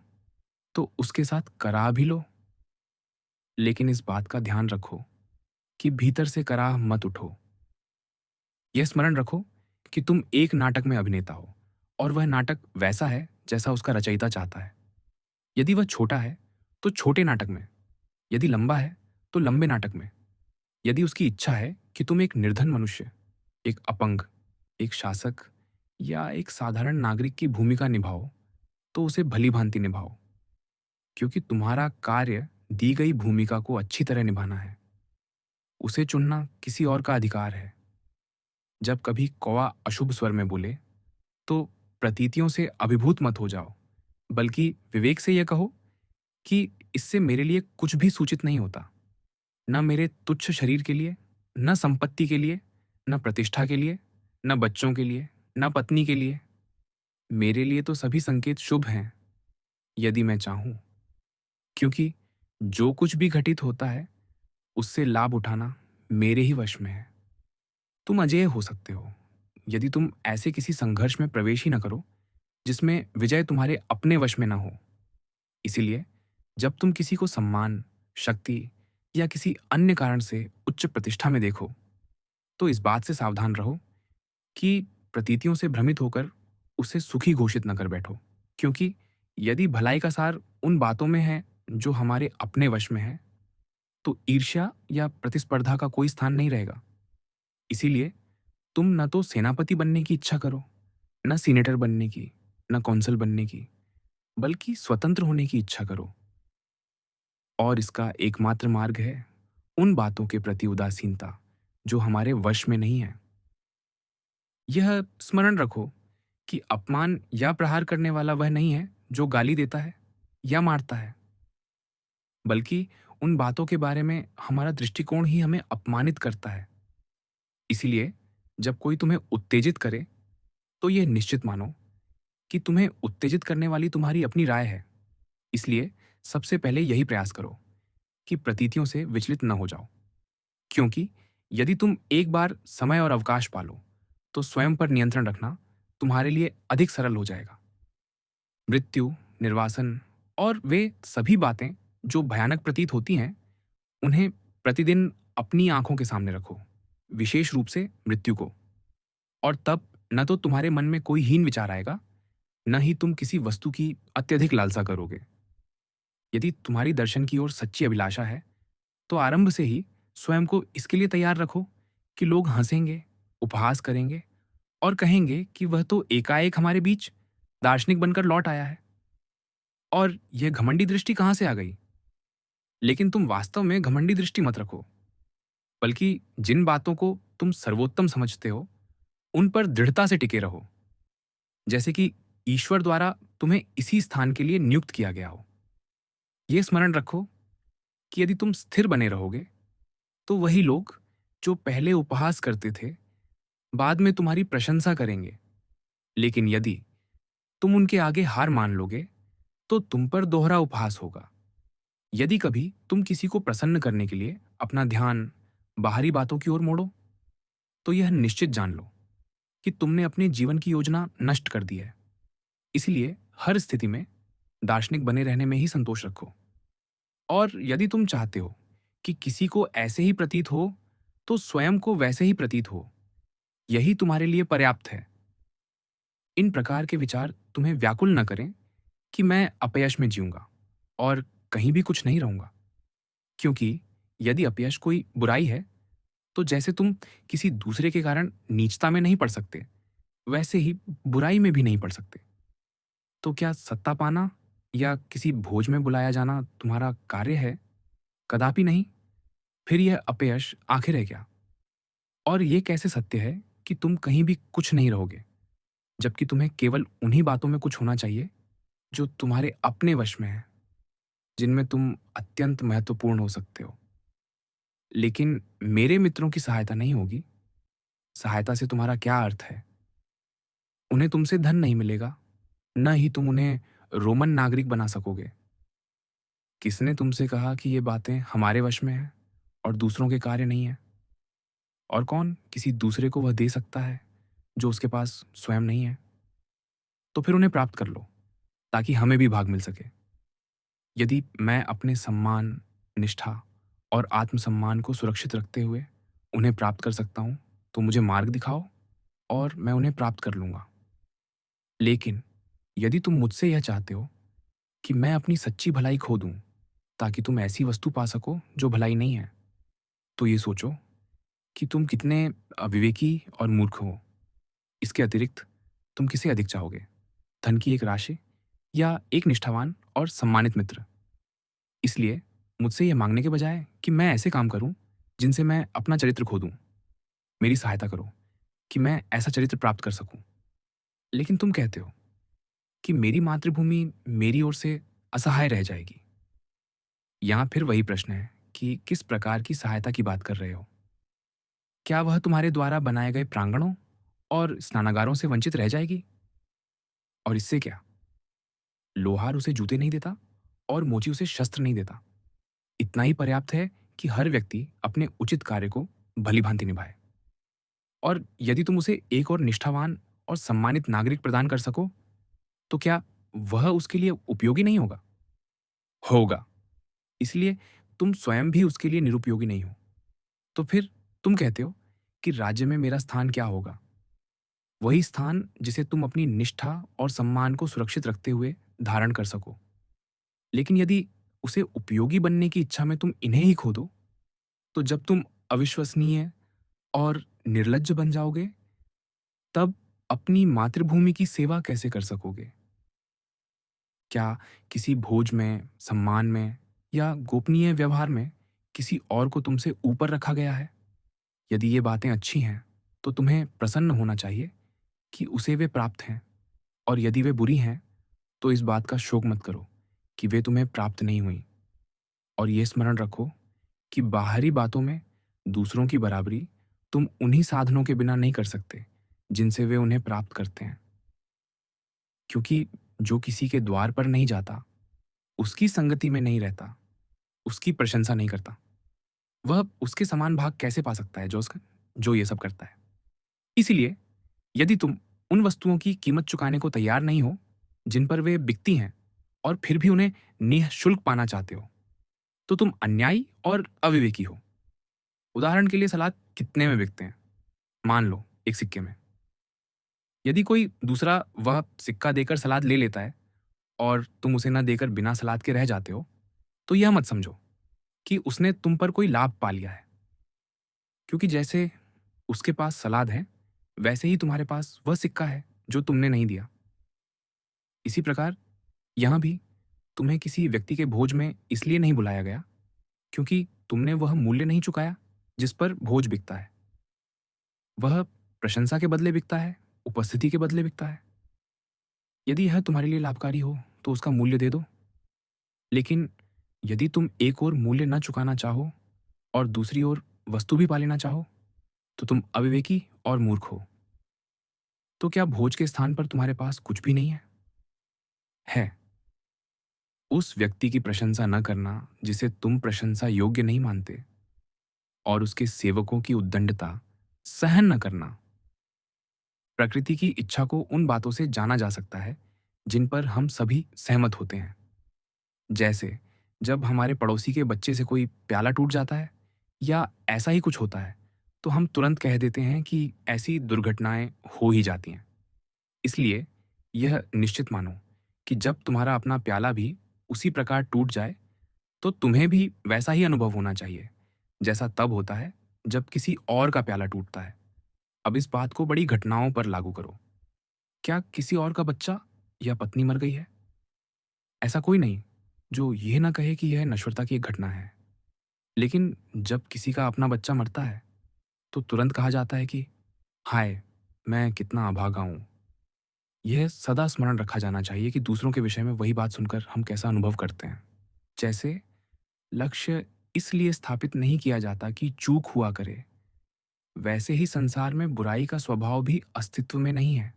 तो उसके साथ कराह भी लो। लेकिन इस बात का ध्यान रखो कि भीतर से कराह मत उठो। यह स्मरण रखो कि तुम एक नाटक में अभिनेता हो, और वह नाटक वैसा है जैसा उसका रचयिता चाहता है। यदि वह छोटा है तो छोटे नाटक में, यदि लंबा है तो लंबे नाटक में। यदि उसकी इच्छा है कि तुम एक निर्धन मनुष्य, एक अपंग, एक शासक या एक साधारण नागरिक की भूमिका निभाओ, तो उसे भली भांति निभाओ, क्योंकि तुम्हारा कार्य दी गई भूमिका को अच्छी तरह निभाना है। उसे चुनना किसी और का अधिकार है। जब कभी कौवा अशुभ स्वर में बोले, तो प्रतीतियों से अभिभूत मत हो जाओ, बल्कि विवेक से यह कहो कि इससे मेरे लिए कुछ भी सूचित नहीं होता, न मेरे तुच्छ शरीर के लिए, न संपत्ति के लिए, न प्रतिष्ठा के लिए, न बच्चों के लिए, न पत्नी के लिए। मेरे लिए तो सभी संकेत शुभ हैं, यदि मैं चाहूं, क्योंकि जो कुछ भी घटित होता है, उससे लाभ उठाना मेरे ही वश में है। तुम अजेय हो सकते हो यदि तुम ऐसे किसी संघर्ष में प्रवेश ही न करो जिसमें विजय तुम्हारे अपने वश में न हो। इसीलिए जब तुम किसी को सम्मान, शक्ति या किसी अन्य कारण से उच्च प्रतिष्ठा में देखो, तो इस बात से सावधान रहो कि प्रतीतियों से भ्रमित होकर उसे सुखी घोषित न कर बैठो। क्योंकि यदि भलाई का सार उन बातों में है जो हमारे अपने वश में है, तो ईर्ष्या या प्रतिस्पर्धा का कोई स्थान नहीं रहेगा। इसीलिए तुम न तो सेनापति बनने की इच्छा करो, न सीनेटर बनने की, न कौंसल बनने की, बल्कि स्वतंत्र होने की इच्छा करो। और इसका एकमात्र मार्ग है उन बातों के प्रति उदासीनता जो हमारे वश में नहीं है। यह स्मरण रखो कि अपमान या प्रहार करने वाला वह नहीं है जो गाली देता है या मारता है, बल्कि उन बातों के बारे में हमारा दृष्टिकोण ही हमें अपमानित करता है। इसीलिए जब कोई तुम्हें उत्तेजित करे, तो यह निश्चित मानो कि तुम्हें उत्तेजित करने वाली तुम्हारी अपनी राय है। इसलिए सबसे पहले यही प्रयास करो कि प्रतीतियों से विचलित न हो जाओ। क्योंकि यदि तुम एक बार समय और अवकाश पालो, तो स्वयं पर नियंत्रण रखना तुम्हारे लिए अधिक सरल हो जाएगा। मृत्यु, निर्वासन और वे सभी बातें जो भयानक प्रतीत होती हैं, उन्हें प्रतिदिन अपनी आंखों के सामने रखो, विशेष रूप से मृत्यु को। और तब न तो तुम्हारे मन में कोई हीन विचार आएगा, न ही तुम किसी वस्तु की अत्यधिक लालसा करोगे। यदि तुम्हारी दर्शन की ओर सच्ची अभिलाषा है, तो आरंभ से ही स्वयं को इसके लिए तैयार रखो कि लोग हंसेंगे, उपहास करेंगे और कहेंगे कि वह तो एकाएक हमारे बीच दार्शनिक बनकर लौट आया है। और यह घमंडी दृष्टि कहाँ से आ गई? लेकिन तुम वास्तव में घमंडी दृष्टि मत रखो, बल्कि जिन बातों को तुम सर्वोत्तम समझते हो, उन पर दृढ़ता से टिके रहो, जैसे कि ईश्वर द्वारा तुम्हें इसी स्थान के लिए नियुक्त किया गया हो। ये स्मरण रखो कि यदि तुम स्थिर बने रहोगे, तो वही लोग जो पहले उपहास करते थे, बाद में तुम्हारी प्रशंसा करेंगे। लेकिन यदि तुम उनके आगे हार मान लोगे, तो तुम पर दोहरा उपहास होगा। यदि कभी तुम किसी को प्रसन्न करने के लिए अपना ध्यान बाहरी बातों की ओर मोड़ो, तो यह निश्चित जान लो कि तुमने अपने जीवन की योजना नष्ट कर दी है। इसलिए हर स्थिति में दार्शनिक बने रहने में ही संतोष रखो। और यदि तुम चाहते हो कि किसी को ऐसे ही प्रतीत हो, तो स्वयं को वैसे ही प्रतीत हो। यही तुम्हारे लिए पर्याप्त है। इन प्रकार के विचार तुम्हें व्याकुल न करें कि मैं अपयश में जीऊंगा और कहीं भी कुछ नहीं रहूंगा। क्योंकि यदि अपयश कोई बुराई है, तो जैसे तुम किसी दूसरे के कारण नीचता में नहीं पड़ सकते, वैसे ही बुराई में भी नहीं पड़ सकते। तो क्या सत्ता पाना या किसी भोज में बुलाया जाना तुम्हारा कार्य है? कदापि नहीं। फिर यह अपयश आखिर है क्या? और ये कैसे सत्य है कि तुम कहीं भी कुछ नहीं रहोगे, जबकि तुम्हें केवल उन्हीं बातों में कुछ होना चाहिए जो तुम्हारे अपने वश में है, जिनमें तुम अत्यंत महत्वपूर्ण हो सकते हो। लेकिन मेरे मित्रों की सहायता नहीं होगी। सहायता से तुम्हारा क्या अर्थ है? उन्हें तुमसे धन नहीं मिलेगा, न ही तुम उन्हें रोमन नागरिक बना सकोगे। किसने तुमसे कहा कि ये बातें हमारे वश में हैं और दूसरों के कार्य नहीं है? और कौन किसी दूसरे को वह दे सकता है जो उसके पास स्वयं नहीं है? तो फिर उन्हें प्राप्त कर लो, ताकि हमें भी भाग मिल सके। यदि मैं अपने सम्मान, निष्ठा और आत्मसम्मान को सुरक्षित रखते हुए उन्हें प्राप्त कर सकता हूँ, तो मुझे मार्ग दिखाओ और मैं उन्हें प्राप्त कर लूँगा। लेकिन यदि तुम मुझसे यह चाहते हो कि मैं अपनी सच्ची भलाई खो दूँ, ताकि तुम ऐसी वस्तु पा सको जो भलाई नहीं है, तो ये सोचो कि तुम कितने अविवेकी और मूर्ख हो। इसके अतिरिक्त तुम किसे अधिक चाहोगे? धन की एक राशि या एक निष्ठावान और सम्मानित मित्र? इसलिए मुझसे यह मांगने के बजाय कि मैं ऐसे काम करूं जिनसे मैं अपना चरित्र खो दूं, मेरी सहायता करो कि मैं ऐसा चरित्र प्राप्त कर सकूं। लेकिन तुम कहते हो कि मेरी मातृभूमि मेरी ओर से असहाय रह जाएगी। यहाँ फिर वही प्रश्न है कि किस प्रकार की सहायता की बात कर रहे हो? क्या वह तुम्हारे द्वारा बनाए गए प्रांगणों और स्नानागारों से वंचित रह जाएगी? और इससे क्या? लोहार उसे जूते नहीं देता और मोची उसे शस्त्र नहीं देता। इतना ही पर्याप्त है कि हर व्यक्ति अपने उचित कार्य को भली-भांति निभाए। और यदि तुम उसे एक और निष्ठावान और सम्मानित नागरिक प्रदान कर सको, तो क्या वह उसके लिए उपयोगी नहीं होगा? होगा। इसलिए तुम स्वयं भी उसके लिए निरुपयोगी नहीं हो। तो फिर तुम कहते हो कि राज्य में मेरा स्थान क्या होगा? वही स्थान जिसे तुम अपनी निष्ठा और सम्मान को सुरक्षित रखते हुए धारण कर सको। लेकिन यदि उसे उपयोगी बनने की इच्छा में तुम इन्हें ही खो दो, तो जब तुम अविश्वसनीय और निर्लज्ज बन जाओगे, तब अपनी मातृभूमि की सेवा कैसे कर सकोगे? क्या किसी भोज में, सम्मान में या गोपनीय व्यवहार में किसी और को तुमसे ऊपर रखा गया है? यदि ये बातें अच्छी हैं, तो तुम्हें प्रसन्न होना चाहिए कि उसे वे प्राप्त हैं, और यदि वे बुरी हैं, तो इस बात का शोक मत करो कि वे तुम्हें प्राप्त नहीं हुईं। और ये स्मरण रखो कि बाहरी बातों में दूसरों की बराबरी तुम उन्हीं साधनों के बिना नहीं कर सकते, जिनसे वे उन्हें प्राप्त करते हैं। क्योंकि जो किसी के द्वार पर नहीं जाता, उसकी संगति में नहीं रहता, उसकी प्रशंसा नहीं करता, वह उसके समान भाग कैसे पा सकता है जो ये सब करता है? इसीलिए यदि तुम उन वस्तुओं की कीमत चुकाने को तैयार नहीं हो, जिन पर वे बिकती हैं, और फिर भी उन्हें निःशुल्क पाना चाहते हो, तो तुम अन्यायी और अविवेकी हो। उदाहरण के लिए सलाद कितने में बिकते हैं? मान लो एक सिक्के में। यदि कोई दूसरा वह सिक्का देकर सलाद ले लेता है और तुम उसे न देकर बिना सलाद के रह जाते हो, तो यह मत समझो कि उसने तुम पर कोई लाभ पा लिया है। क्योंकि जैसे उसके पास सलाद है, वैसे ही तुम्हारे पास वह सिक्का है जो तुमने नहीं दिया। इसी प्रकार यहाँ भी तुम्हें किसी व्यक्ति के भोज में इसलिए नहीं बुलाया गया क्योंकि तुमने वह मूल्य नहीं चुकाया जिस पर भोज बिकता है। वह प्रशंसा के बदले बिकता है, उपस्थिति के बदले बिकता है। यदि यह तुम्हारे लिए लाभकारी हो तो उसका मूल्य दे दो। लेकिन यदि तुम एक ओर मूल्य न चुकाना चाहो और दूसरी ओर वस्तु भी पा लेना चाहो, तो तुम अविवेकी और मूर्ख हो। तो क्या भोज के स्थान पर तुम्हारे पास कुछ भी नहीं है? है। उस व्यक्ति की प्रशंसा न करना जिसे तुम प्रशंसा योग्य नहीं मानते, और उसके सेवकों की उद्दंडता सहन न करना। प्रकृति की इच्छा को उन बातों से जाना जा सकता है जिन पर हम सभी सहमत होते हैं। जैसे जब हमारे पड़ोसी के बच्चे से कोई प्याला टूट जाता है या ऐसा ही कुछ होता है, तो हम तुरंत कह देते हैं कि ऐसी दुर्घटनाएं हो ही जाती हैं। इसलिए यह निश्चित मानो कि जब तुम्हारा अपना प्याला भी उसी प्रकार टूट जाए, तो तुम्हें भी वैसा ही अनुभव होना चाहिए जैसा तब होता है जब किसी और का प्याला टूटता है। अब इस बात को बड़ी घटनाओं पर लागू करो। क्या किसी और का बच्चा या पत्नी मर गई है? ऐसा कोई नहीं जो ये ना कहे कि यह नश्वरता की एक घटना है। लेकिन जब किसी का अपना बच्चा मरता है, तो तुरंत कहा जाता है कि हाय, मैं कितना अभागा हूँ। यह सदा स्मरण रखा जाना चाहिए कि दूसरों के विषय में वही बात सुनकर हम कैसा अनुभव करते हैं। जैसे लक्ष्य इसलिए स्थापित नहीं किया जाता कि चूक हुआ करे, वैसे ही संसार में बुराई का स्वभाव भी अस्तित्व में नहीं है।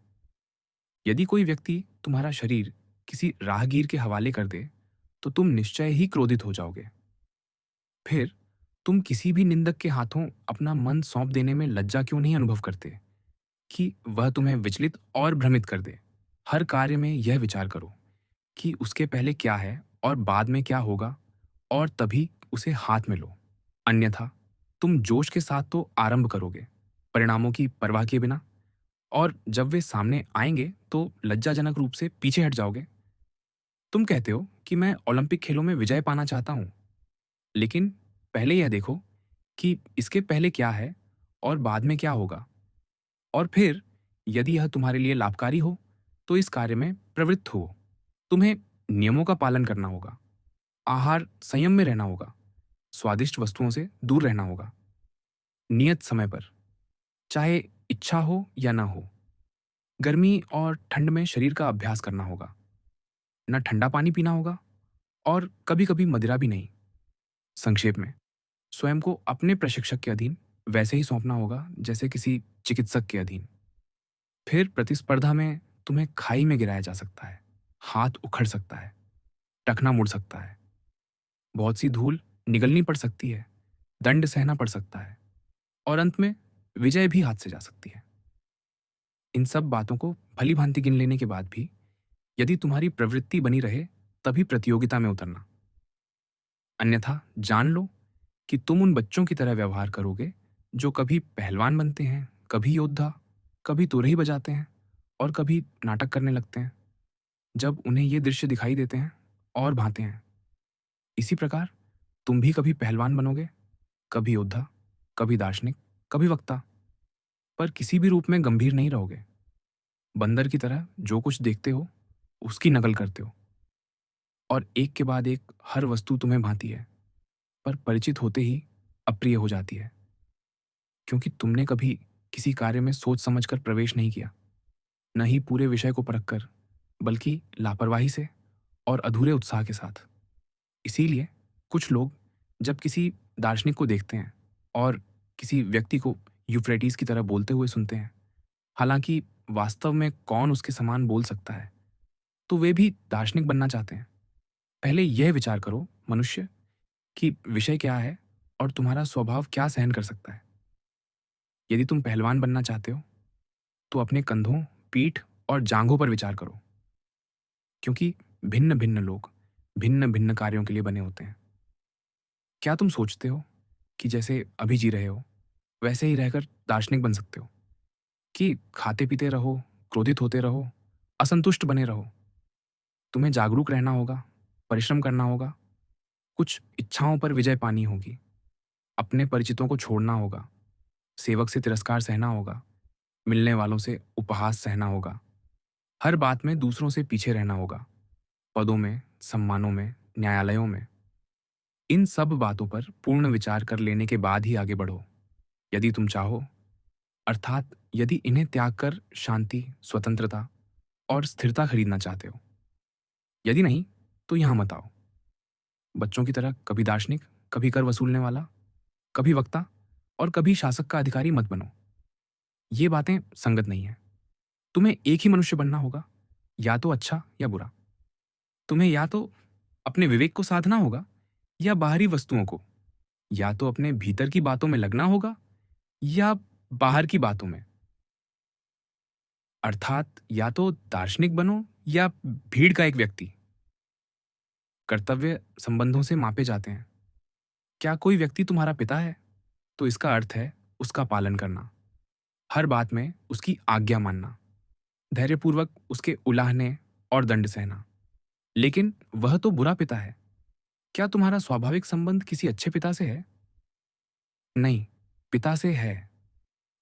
यदि कोई व्यक्ति तुम्हारा शरीर किसी राहगीर के हवाले कर दे, तो तुम निश्चय ही क्रोधित हो जाओगे। फिर तुम किसी भी निंदक के हाथों अपना मन सौंप देने में लज्जा क्यों नहीं अनुभव करते कि वह तुम्हें विचलित और भ्रमित कर दे? हर कार्य में यह विचार करो कि उसके पहले क्या है और बाद में क्या होगा, और तभी उसे हाथ में लो। अन्यथा तुम जोश के साथ तो आरंभ करोगे, परिणामों की परवाह किए बिना, और जब वे सामने आएंगे तो लज्जाजनक रूप से पीछे हट जाओगे। तुम कहते हो कि मैं ओलंपिक खेलों में विजय पाना चाहता हूँ, लेकिन पहले यह देखो कि इसके पहले क्या है और बाद में क्या होगा। और फिर यदि यह तुम्हारे लिए लाभकारी हो, तो इस कार्य में प्रवृत्त हो। तुम्हें नियमों का पालन करना होगा, आहार संयम में रहना होगा, स्वादिष्ट वस्तुओं से दूर रहना होगा, नियत समय पर, चाहे इच्छा हो या ना हो। गर्मी और ठंड में शरीर का अभ्यास करना होगा, न ठंडा पानी पीना होगा, और कभी कभी मदिरा भी नहीं। संक्षेप में, स्वयं को अपने प्रशिक्षक के अधीन वैसे ही सौंपना होगा जैसे किसी चिकित्सक के अधीन। फिर प्रतिस्पर्धा में तुम्हें खाई में गिराया जा सकता है, हाथ उखड़ सकता है, टखना मुड़ सकता है, बहुत सी धूल निगलनी पड़ सकती है, दंड सहना पड़ सकता है, और अंत में विजय भी हाथ से जा सकती है। इन सब बातों को भली भांति गिन लेने के बाद भी यदि तुम्हारी प्रवृत्ति बनी रहे, तभी प्रतियोगिता में उतरना। अन्यथा जान लो कि तुम उन बच्चों की तरह व्यवहार करोगे जो कभी पहलवान बनते हैं, कभी योद्धा, कभी तुरही बजाते हैं और कभी नाटक करने लगते हैं जब उन्हें ये दृश्य दिखाई देते हैं और भाते हैं। इसी प्रकार तुम भी कभी पहलवान बनोगे, कभी योद्धा, कभी दार्शनिक, कभी वक्ता, पर किसी भी रूप में गंभीर नहीं रहोगे। बंदर की तरह जो कुछ देखते हो उसकी नकल करते हो और एक के बाद एक हर वस्तु तुम्हें भाती है, पर परिचित होते ही अप्रिय हो जाती है, क्योंकि तुमने कभी किसी कार्य में सोच समझकर प्रवेश नहीं किया, न ही पूरे विषय को परख कर, बल्कि लापरवाही से और अधूरे उत्साह के साथ। इसीलिए कुछ लोग जब किसी दार्शनिक को देखते हैं और किसी व्यक्ति को यूफ्रेटिस की तरह बोलते हुए सुनते हैं, हालांकि वास्तव में कौन उसके समान बोल सकता है, तो वे भी दार्शनिक बनना चाहते हैं। पहले यह विचार करो मनुष्य कि विषय क्या है और तुम्हारा स्वभाव क्या सहन कर सकता है। यदि तुम पहलवान बनना चाहते हो तो अपने कंधों, पीठ और जांघों पर विचार करो, क्योंकि भिन्न भिन्न लोग भिन्न भिन्न कार्यों के लिए बने होते हैं। क्या तुम सोचते हो कि जैसे अभी जी रहे हो वैसे ही रहकर दार्शनिक बन सकते हो, कि खाते पीते रहो, क्रोधित होते रहो, असंतुष्ट बने रहो? तुम्हें जागरूक रहना होगा, परिश्रम करना होगा, कुछ इच्छाओं पर विजय पानी होगी, अपने परिचितों को छोड़ना होगा, सेवक से तिरस्कार सहना होगा, मिलने वालों से उपहास सहना होगा, हर बात में दूसरों से पीछे रहना होगा, पदों में, सम्मानों में, न्यायालयों में। इन सब बातों पर पूर्ण विचार कर लेने के बाद ही आगे बढ़ो, यदि तुम चाहो, अर्थात यदि इन्हें त्याग कर शांति, स्वतंत्रता और स्थिरता खरीदना चाहते हो। यदि नहीं, तो यहां मत आओ। बच्चों की तरह कभी दार्शनिक, कभी कर वसूलने वाला, कभी वक्ता और कभी शासक का अधिकारी मत बनो। ये बातें संगत नहीं है। तुम्हें एक ही मनुष्य बनना होगा, या तो अच्छा या बुरा। तुम्हें या तो अपने विवेक को साधना होगा या बाहरी वस्तुओं को, या तो अपने भीतर की बातों में लगना होगा या बाहर की बातों में। अर्थात या तो दार्शनिक बनो या भीड़ का एक व्यक्ति। कर्तव्य संबंधों से मापे जाते हैं। क्या कोई व्यक्ति तुम्हारा पिता है, तो इसका अर्थ है उसका पालन करना, हर बात में उसकी आज्ञा मानना, धैर्यपूर्वक उसके उलाहने और दंड सहना। लेकिन वह तो बुरा पिता है। क्या तुम्हारा स्वाभाविक संबंध किसी अच्छे पिता से है? नहीं, पिता से है।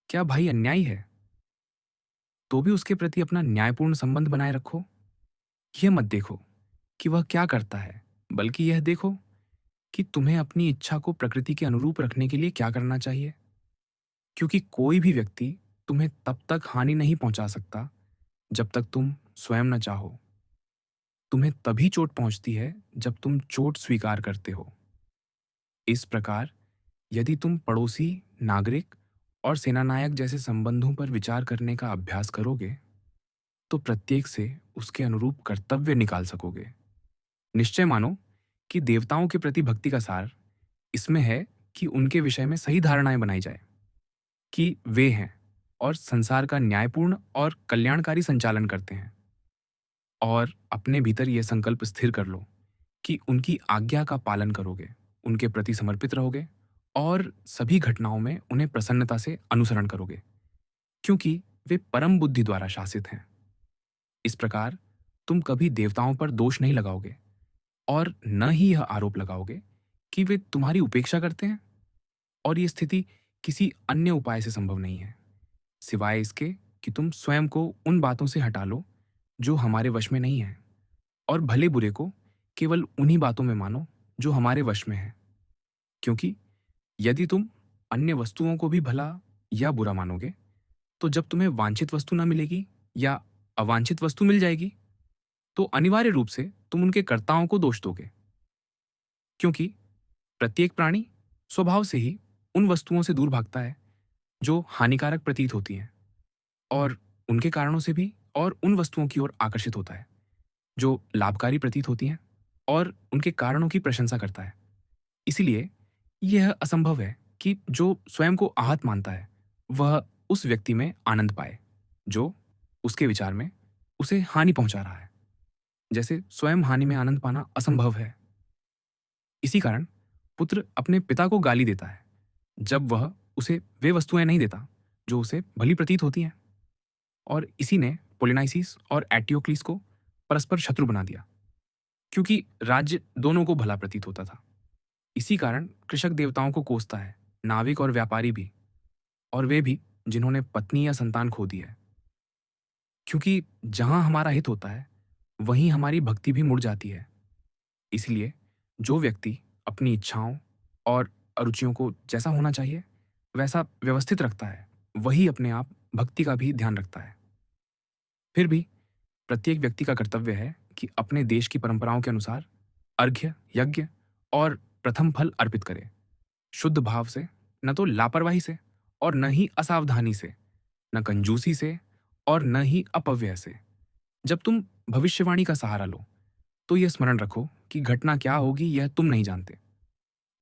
क्या भाई अन्यायी है, तो भी उसके प्रति अपना न्यायपूर्ण संबंध बनाए रखो। यह मत देखो कि वह क्या करता है, बल्कि यह देखो कि तुम्हें अपनी इच्छा को प्रकृति के अनुरूप रखने के लिए क्या करना चाहिए। क्योंकि कोई भी व्यक्ति तुम्हें तब तक हानि नहीं पहुंचा सकता जब तक तुम स्वयं न चाहो। तुम्हें तभी चोट पहुंचती है जब तुम चोट स्वीकार करते हो। इस प्रकार यदि तुम पड़ोसी, नागरिक और सेनानायक जैसे संबंधों पर विचार करने का अभ्यास करोगे, तो प्रत्येक से उसके अनुरूप कर्तव्य निकाल सकोगे। निश्चय मानो कि देवताओं के प्रति भक्ति का सार इसमें है कि उनके विषय में सही धारणाएं बनाई जाए, कि वे हैं और संसार का न्यायपूर्ण और कल्याणकारी संचालन करते हैं। और अपने भीतर यह संकल्प स्थिर कर लो कि उनकी आज्ञा का पालन करोगे, उनके प्रति समर्पित रहोगे और सभी घटनाओं में उन्हें प्रसन्नता से अनुसरण करोगे, क्योंकि वे परम बुद्धि द्वारा शासित हैं। इस प्रकार तुम कभी देवताओं पर दोष नहीं लगाओगे और न ही यह आरोप लगाओगे कि वे तुम्हारी उपेक्षा करते हैं। और ये स्थिति किसी अन्य उपाय से संभव नहीं है, सिवाय इसके कि तुम स्वयं को उन बातों से हटा लो जो हमारे वश में नहीं है, और भले बुरे को केवल उन्हीं बातों में मानो जो हमारे वश में है। क्योंकि यदि तुम अन्य वस्तुओं को भी भला या बुरा मानोगे, तो जब तुम्हें वांछित वस्तु न मिलेगी या अवांछित वस्तु मिल जाएगी, तो अनिवार्य रूप से तुम उनके कर्ताओं को दोष दोगे। क्योंकि प्रत्येक प्राणी स्वभाव से ही उन वस्तुओं से दूर भागता है जो हानिकारक प्रतीत होती हैं, और उनके कारणों से भी और उन वस्तुओं की ओर आकर्षित होता है जो लाभकारी प्रतीत होती हैं और उनके कारणों की प्रशंसा करता है। इसलिए यह असंभव है कि जो स्वयं को आहत मानता है वह उस व्यक्ति में आनंद पाए जो उसके विचार में उसे हानि पहुंचा रहा है। जैसे स्वयं हानि में आनंद पाना असंभव है, इसी कारण पुत्र अपने पिता को गाली देता है जब वह उसे वे वस्तुएं नहीं देता जो उसे भली प्रतीत होती हैं। और इसी ने पोलिनाइसिस और एटियोक्लीस को परस्पर शत्रु बना दिया, क्योंकि राज्य दोनों को भला प्रतीत होता था। इसी कारण कृषक देवताओं को कोसता है, नाविक और व्यापारी भी, और वे भी जिन्होंने पत्नी या संतान खो दी है। क्योंकि जहां हमारा हित होता है वहीं हमारी भक्ति भी मुड़ जाती है। इसलिए जो व्यक्ति अपनी इच्छाओं और अरुचियों को जैसा होना चाहिए वैसा व्यवस्थित रखता है, वही अपने आप भक्ति का भी ध्यान रखता है। फिर भी प्रत्येक व्यक्ति का कर्तव्य है कि अपने देश की परंपराओं के अनुसार अर्घ्य, यज्ञ और प्रथम फल अर्पित करे, शुद्ध भाव से, न तो लापरवाही से और न ही असावधानी से, न कंजूसी से और न ही अपव्यय से। जब तुम भविष्यवाणी का सहारा लो तो यह स्मरण रखो कि घटना क्या होगी यह तुम नहीं जानते,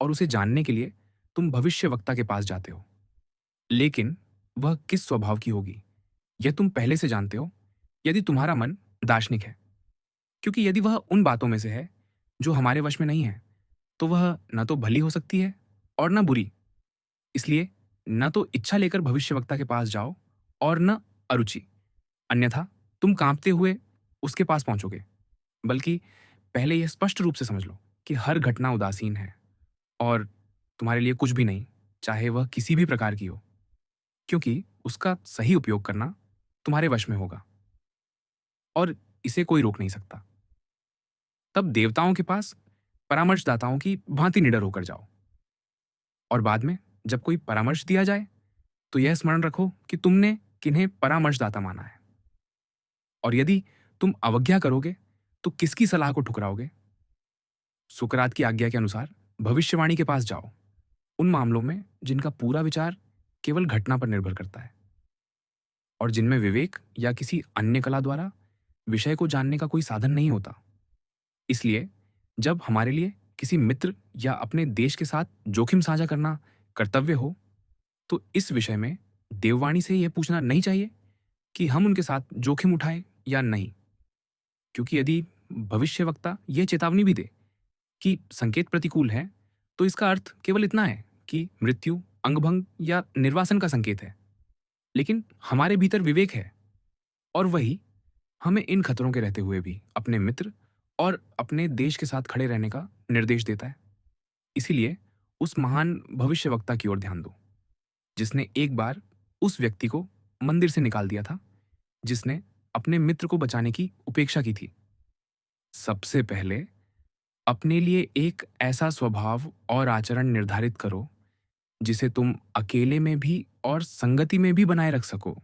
और उसे जानने के लिए तुम भविष्य वक्ता के पास जाते हो। लेकिन वह किस स्वभाव की होगी यह तुम पहले से जानते हो, यदि तुम्हारा मन दार्शनिक है। क्योंकि यदि वह उन बातों में से है जो हमारे वश में नहीं है, तो वह न तो भली हो सकती है और न बुरी। इसलिए न तो इच्छा लेकर भविष्यवक्ता के पास जाओ और न अरुचि, अन्यथा तुम कांपते हुए उसके पास पहुंचोगे। बल्कि पहले यह स्पष्ट रूप से समझ लो कि हर घटना उदासीन है और तुम्हारे लिए कुछ भी नहीं, चाहे वह किसी भी प्रकार की हो, क्योंकि उसका सही उपयोग करना तुम्हारे वश में होगा और इसे कोई रोक नहीं सकता। तब देवताओं के पास परामर्शदाताओं की भांति निडर होकर जाओ, और बाद में जब कोई परामर्श दिया जाए तो यह स्मरण रखो कि तुमने किन्हें परामर्शदाता माना है। और यदि तुम अवज्ञा करोगे तो किसकी सलाह को ठुकराओगे? सुकरात की आज्ञा के अनुसार भविष्यवाणी के पास जाओ, उन मामलों में जिनका पूरा विचार केवल घटना पर निर्भर करता है और जिनमें विवेक या किसी अन्य कला द्वारा विषय को जानने का कोई साधन नहीं होता। इसलिए जब हमारे लिए किसी मित्र या अपने देश के साथ जोखिम साझा करना कर्तव्य हो, तो इस विषय में देववाणी से यह पूछना नहीं चाहिए कि हम उनके साथ जोखिम उठाएं या नहीं। क्योंकि यदि भविष्यवक्ता यह चेतावनी भी दे कि संकेत प्रतिकूल है, तो इसका अर्थ केवल इतना है कि मृत्यु, अंगभंग या निर्वासन का संकेत है। लेकिन हमारे भीतर विवेक है, और वही हमें इन खतरों के रहते हुए भी अपने मित्र और अपने देश के साथ खड़े रहने का निर्देश देता है। इसीलिए उस महान भविष्यवक्ता की ओर ध्यान दो, जिसने एक बार उस व्यक्ति को मंदिर से निकाल दिया था जिसने अपने मित्र को बचाने की उपेक्षा की थी। सबसे पहले अपने लिए एक ऐसा स्वभाव और आचरण निर्धारित करो जिसे तुम अकेले में भी और संगति में भी बनाए रख सको।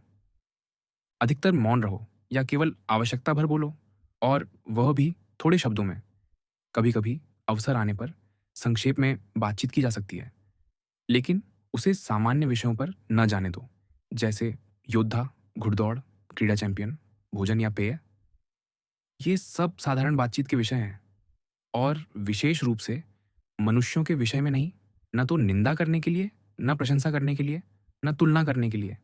अधिकतर मौन रहो या केवल आवश्यकता भर बोलो, और वह भी थोड़े शब्दों में। कभी कभी अवसर आने पर संक्षेप में बातचीत की जा सकती है, लेकिन उसे सामान्य विषयों पर न जाने दो, जैसे योद्धा, घुड़दौड़, क्रीड़ा चैंपियन, भोजन या पेय। ये सब साधारण बातचीत के विषय हैं, और विशेष रूप से मनुष्यों के विषय में नहीं, न तो निंदा करने के लिए, न प्रशंसा करने के लिए, न तुलना करने के लिए।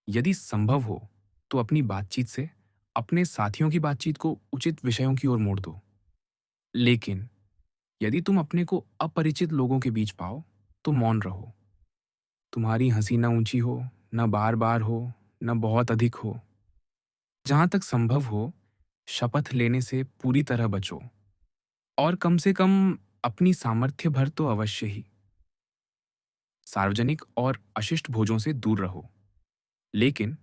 यदि संभव हो तो अपनी बातचीत से अपने साथियों की बातचीत को उचित विषयों की ओर मोड़ दो। लेकिन यदि तुम अपने को अपरिचित लोगों के बीच पाओ तो मौन रहो। तुम्हारी हंसी न ऊंची हो, न बार बार हो, न बहुत अधिक हो। जहां तक संभव हो शपथ लेने से पूरी तरह बचो, और कम से कम अपनी सामर्थ्य भर तो अवश्य ही। सार्वजनिक और अशिष्ट भोजों से दूर रहो। लेकिन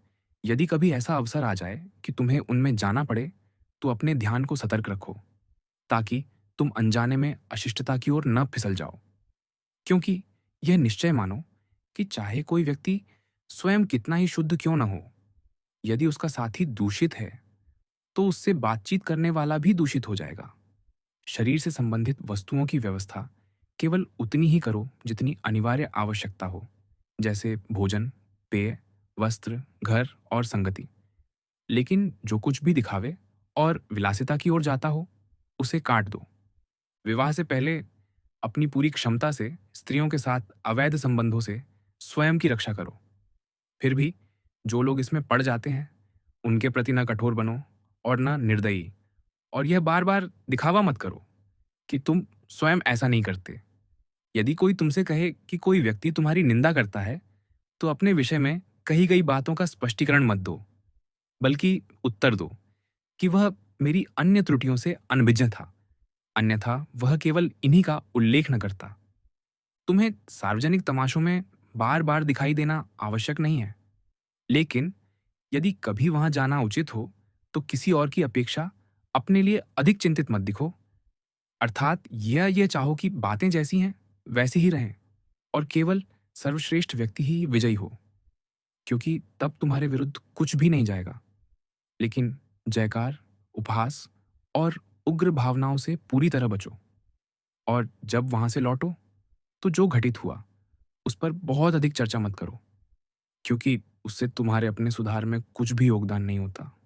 यदि कभी ऐसा अवसर आ जाए कि तुम्हें उनमें जाना पड़े, तो अपने ध्यान को सतर्क रखो, ताकि तुम अनजाने में अशिष्टता की ओर न फिसल जाओ। क्योंकि यह निश्चय मानो कि चाहे कोई व्यक्ति स्वयं कितना ही शुद्ध क्यों न हो, यदि उसका साथी दूषित है तो उससे बातचीत करने वाला भी दूषित हो जाएगा। शरीर से संबंधित वस्तुओं की व्यवस्था केवल उतनी ही करो जितनी अनिवार्य आवश्यकता हो, जैसे भोजन, पेय, वस्त्र, घर और संगति। लेकिन जो कुछ भी दिखावे और विलासिता की ओर जाता हो, उसे काट दो। विवाह से पहले अपनी पूरी क्षमता से स्त्रियों के साथ अवैध संबंधों से स्वयं की रक्षा करो। फिर भी जो लोग इसमें पड़ जाते हैं, उनके प्रति ना कठोर बनो और ना निर्दयी। और यह बार बार दिखावा मत करो कि तुम स्वयं ऐसा नहीं करते। यदि कोई तुमसे कहे कि कोई व्यक्ति तुम्हारी निंदा करता है, तो अपने विषय में कही गई बातों का स्पष्टीकरण मत दो, बल्कि उत्तर दो कि वह मेरी अन्य त्रुटियों से अनभिज्ञ था, अन्यथा वह केवल इन्हीं का उल्लेख न करता। तुम्हें सार्वजनिक तमाशों में बार-बार दिखाई देना आवश्यक नहीं है, लेकिन यदि कभी वहां जाना उचित हो, तो किसी और की अपेक्षा अपने लिए अधिक चिंतित मत दिखो। अर्थात यह ये चाहो कि बातें जैसी हैं, वैसी ही रहें और केवल सर्वश्रेष्ठ व्यक्ति ही विजयी हो, क्योंकि तब तुम्हारे विरुद्ध कुछ भी नहीं जाएगा, लेकिन जयकार, उपहास और उग्र भावनाओं से पूरी तरह बचो। और जब वहां से लौटो, तो जो घटित हुआ, उस पर बहुत अधिक चर्चा मत करो, क्योंकि उससे तुम्हारे अपने सुधार में कुछ भी योगदान नहीं होता।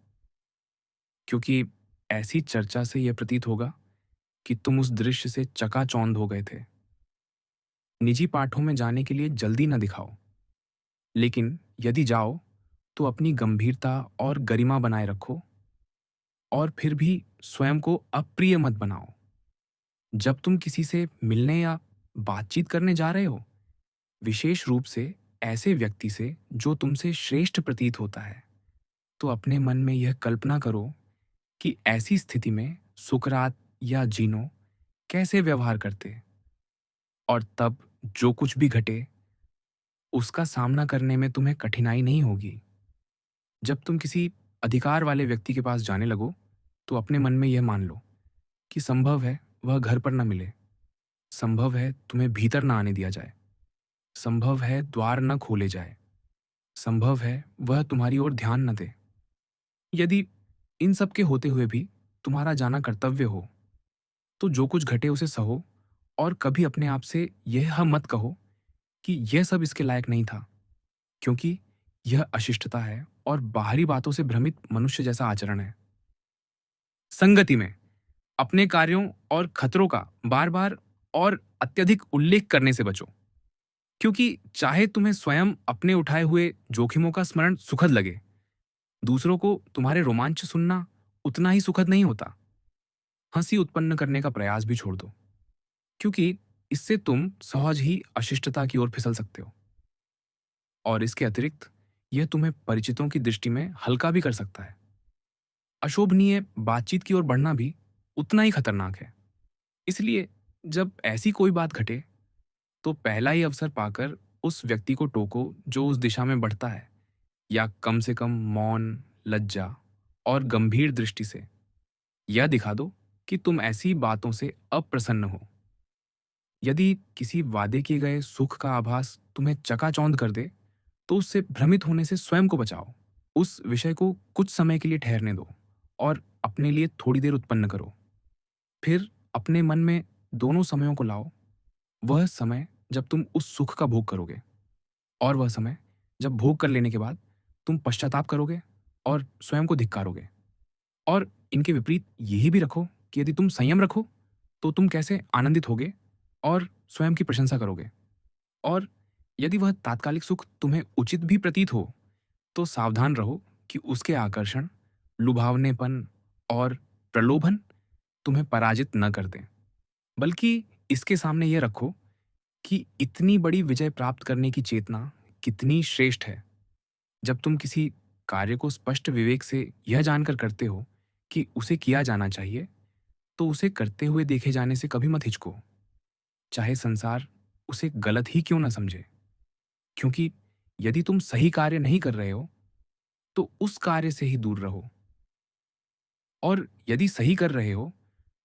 क्योंकि ऐसी चर्चा से यह प्रतीत होगा कि तुम उस दृश्य से चकाचौंध हो गए थे। निजी पाठों में जाने के लिए जल्दी न दिखाओ, लेकिन यदि जाओ तो अपनी गंभीरता और गरिमा बनाए रखो और फिर भी स्वयं को अप्रिय मत बनाओ। जब तुम किसी से मिलने या बातचीत करने जा रहे हो, विशेष रूप से ऐसे व्यक्ति से जो तुमसे श्रेष्ठ प्रतीत होता है, तो अपने मन में यह कल्पना करो कि ऐसी स्थिति में सुकरात या जीनो कैसे व्यवहार करते, और तब जो कुछ भी घटे, उसका सामना करने में तुम्हें कठिनाई नहीं होगी। जब तुम किसी अधिकार वाले व्यक्ति के पास जाने लगो, तो अपने मन में यह मान लो कि संभव है वह घर पर न मिले, संभव है तुम्हें भीतर न आने दिया जाए, संभव है द्वार न खोले जाए, संभव है वह तुम्हारी ओर ध्यान न दे। यदि इन सब के होते हुए भी तुम्हारा जाना कर्तव्य हो, तो जो कुछ घटे उसे सहो और कभी अपने आप से यह मत कहो कि यह सब इसके लायक नहीं था, क्योंकि यह अशिष्टता है और बाहरी बातों से भ्रमित मनुष्य जैसा आचरण है। संगति में अपने कार्यों और खतरों का बार-बार और अत्यधिक उल्लेख करने से बचो, क्योंकि चाहे तुम्हें स्वयं अपने उठाए हुए जोखिमों का स्मरण सुखद लगे, दूसरों को तुम्हारे रोमांच सुनना उतना ही सुखद नहीं होता। हंसी उत्पन्न करने का प्रयास भी छोड़ दो, क्योंकि इससे तुम सहज ही अशिष्टता की ओर फिसल सकते हो। और इसके अतिरिक्त यह तुम्हें परिचितों की दृष्टि में हल्का भी कर सकता है। अशोभनीय बातचीत की ओर बढ़ना भी उतना ही खतरनाक है। इसलिए जब ऐसी कोई बात घटे, तो पहला ही अवसर पाकर उस व्यक्ति को टोको जो उस दिशा में बढ़ता है, या कम से कम मौन, लज्जा और गंभीर दृष्टि से यह दिखा दो कि तुम ऐसी बातों से अप्रसन्न हो। यदि किसी वादे किए गए सुख का आभास तुम्हें चकाचौंध कर दे, तो उससे भ्रमित होने से स्वयं को बचाओ। उस विषय को कुछ समय के लिए ठहरने दो और अपने लिए थोड़ी देर उत्पन्न करो। फिर अपने मन में दोनों समयों को लाओ, वह समय जब तुम उस सुख का भोग करोगे, और वह समय जब भोग कर लेने के बाद तुम पश्चाताप करोगे और स्वयं को धिक्कारोगे। और इनके विपरीत यही भी रखो कि यदि तुम संयम रखो, तो तुम कैसे आनंदित होगे और स्वयं की प्रशंसा करोगे। और यदि वह तात्कालिक सुख तुम्हें उचित भी प्रतीत हो, तो सावधान रहो कि उसके आकर्षण, लुभावनेपन और प्रलोभन तुम्हें पराजित न कर दें। बल्कि इसके सामने यह रखो कि इतनी बड़ी विजय प्राप्त करने की चेतना कितनी श्रेष्ठ है। जब तुम किसी कार्य को स्पष्ट विवेक से यह जानकर करते हो कि उसे किया जाना चाहिए, तो उसे करते हुए देखे जाने से कभी मत हिचको, चाहे संसार उसे गलत ही क्यों ना समझे। क्योंकि यदि तुम सही कार्य नहीं कर रहे हो, तो उस कार्य से ही दूर रहो। और यदि सही कर रहे हो,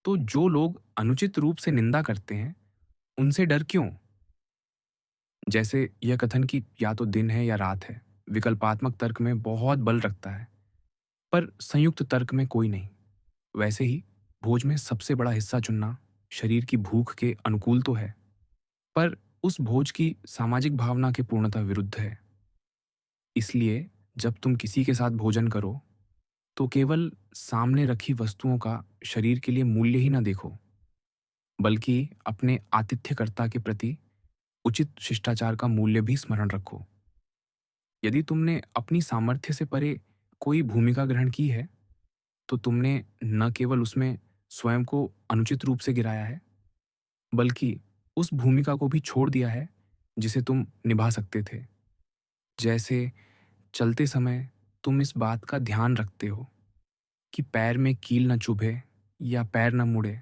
तो जो लोग अनुचित रूप से निंदा करते हैं, उनसे डर क्यों? जैसे यह कथन कि या तो दिन है या रात है, विकल्पात्मक तर्क में बहुत बल रखता है, पर संयुक्त तर्क में कोई नहीं। वैसे ही भोज में सबसे बड़ा हिस्सा चुनना शरीर की भूख के अनुकूल तो है, पर उस भोज की सामाजिक भावना के पूर्णतः विरुद्ध है। इसलिए जब तुम किसी के साथ भोजन करो, तो केवल सामने रखी वस्तुओं का शरीर के लिए मूल्य ही न देखो, बल्कि अपने आतिथ्यकर्ता के प्रति उचित शिष्टाचार का मूल्य भी स्मरण रखो। यदि तुमने अपनी सामर्थ्य से परे कोई भूमिका ग्रहण की है, तो तुमने न केवल उसमें स्वयं को अनुचित रूप से गिराया है, बल्कि उस भूमिका को भी छोड़ दिया है जिसे तुम निभा सकते थे। जैसे चलते समय तुम इस बात का ध्यान रखते हो कि पैर में कील न चुभे या पैर न मुड़े,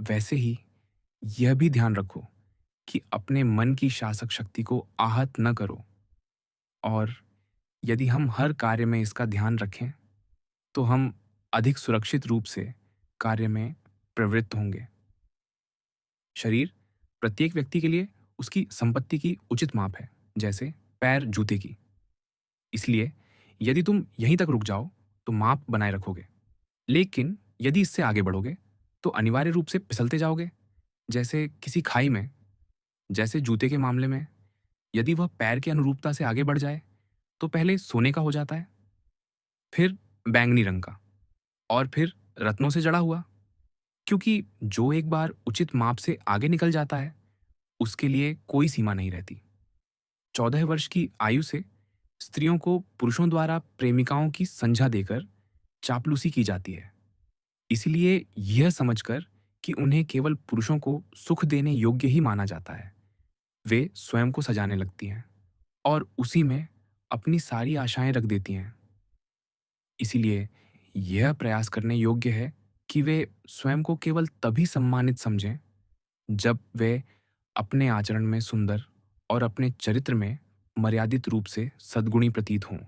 वैसे ही यह भी ध्यान रखो कि अपने मन की शासक शक्ति को आहत न करो। और यदि हम हर कार्य में इसका ध्यान रखें, तो हम अधिक सुरक्षित रूप से कार्य में प्रवृत्त होंगे। शरीर प्रत्येक व्यक्ति के लिए उसकी संपत्ति की उचित माप है, जैसे पैर जूते की। इसलिए यदि तुम यहीं तक रुक जाओ, तो माप बनाए रखोगे। लेकिन यदि इससे आगे बढ़ोगे, तो अनिवार्य रूप से फिसलते जाओगे, जैसे किसी खाई में। जैसे जूते के मामले में, यदि वह पैर की अनुरूपता से आगे बढ़ जाए, तो पहले सोने का हो जाता है, फिर बैंगनी रंग का, और फिर रत्नों से जड़ा हुआ। क्योंकि जो एक बार उचित माप से आगे निकल जाता है, उसके लिए कोई सीमा नहीं रहती। 14 वर्ष की आयु से स्त्रियों को पुरुषों द्वारा प्रेमिकाओं की संज्ञा देकर चापलूसी की जाती है। इसलिए यह समझकर कि उन्हें केवल पुरुषों को सुख देने योग्य ही माना जाता है, वे स्वयं को सजाने लगती हैं और उसी में अपनी सारी आशाएं रख देती हैं। इसीलिए यह प्रयास करने योग्य है कि वे स्वयं को केवल तभी सम्मानित समझें जब वे अपने आचरण में सुंदर और अपने चरित्र में मर्यादित रूप से सद्गुणी प्रतीत हों।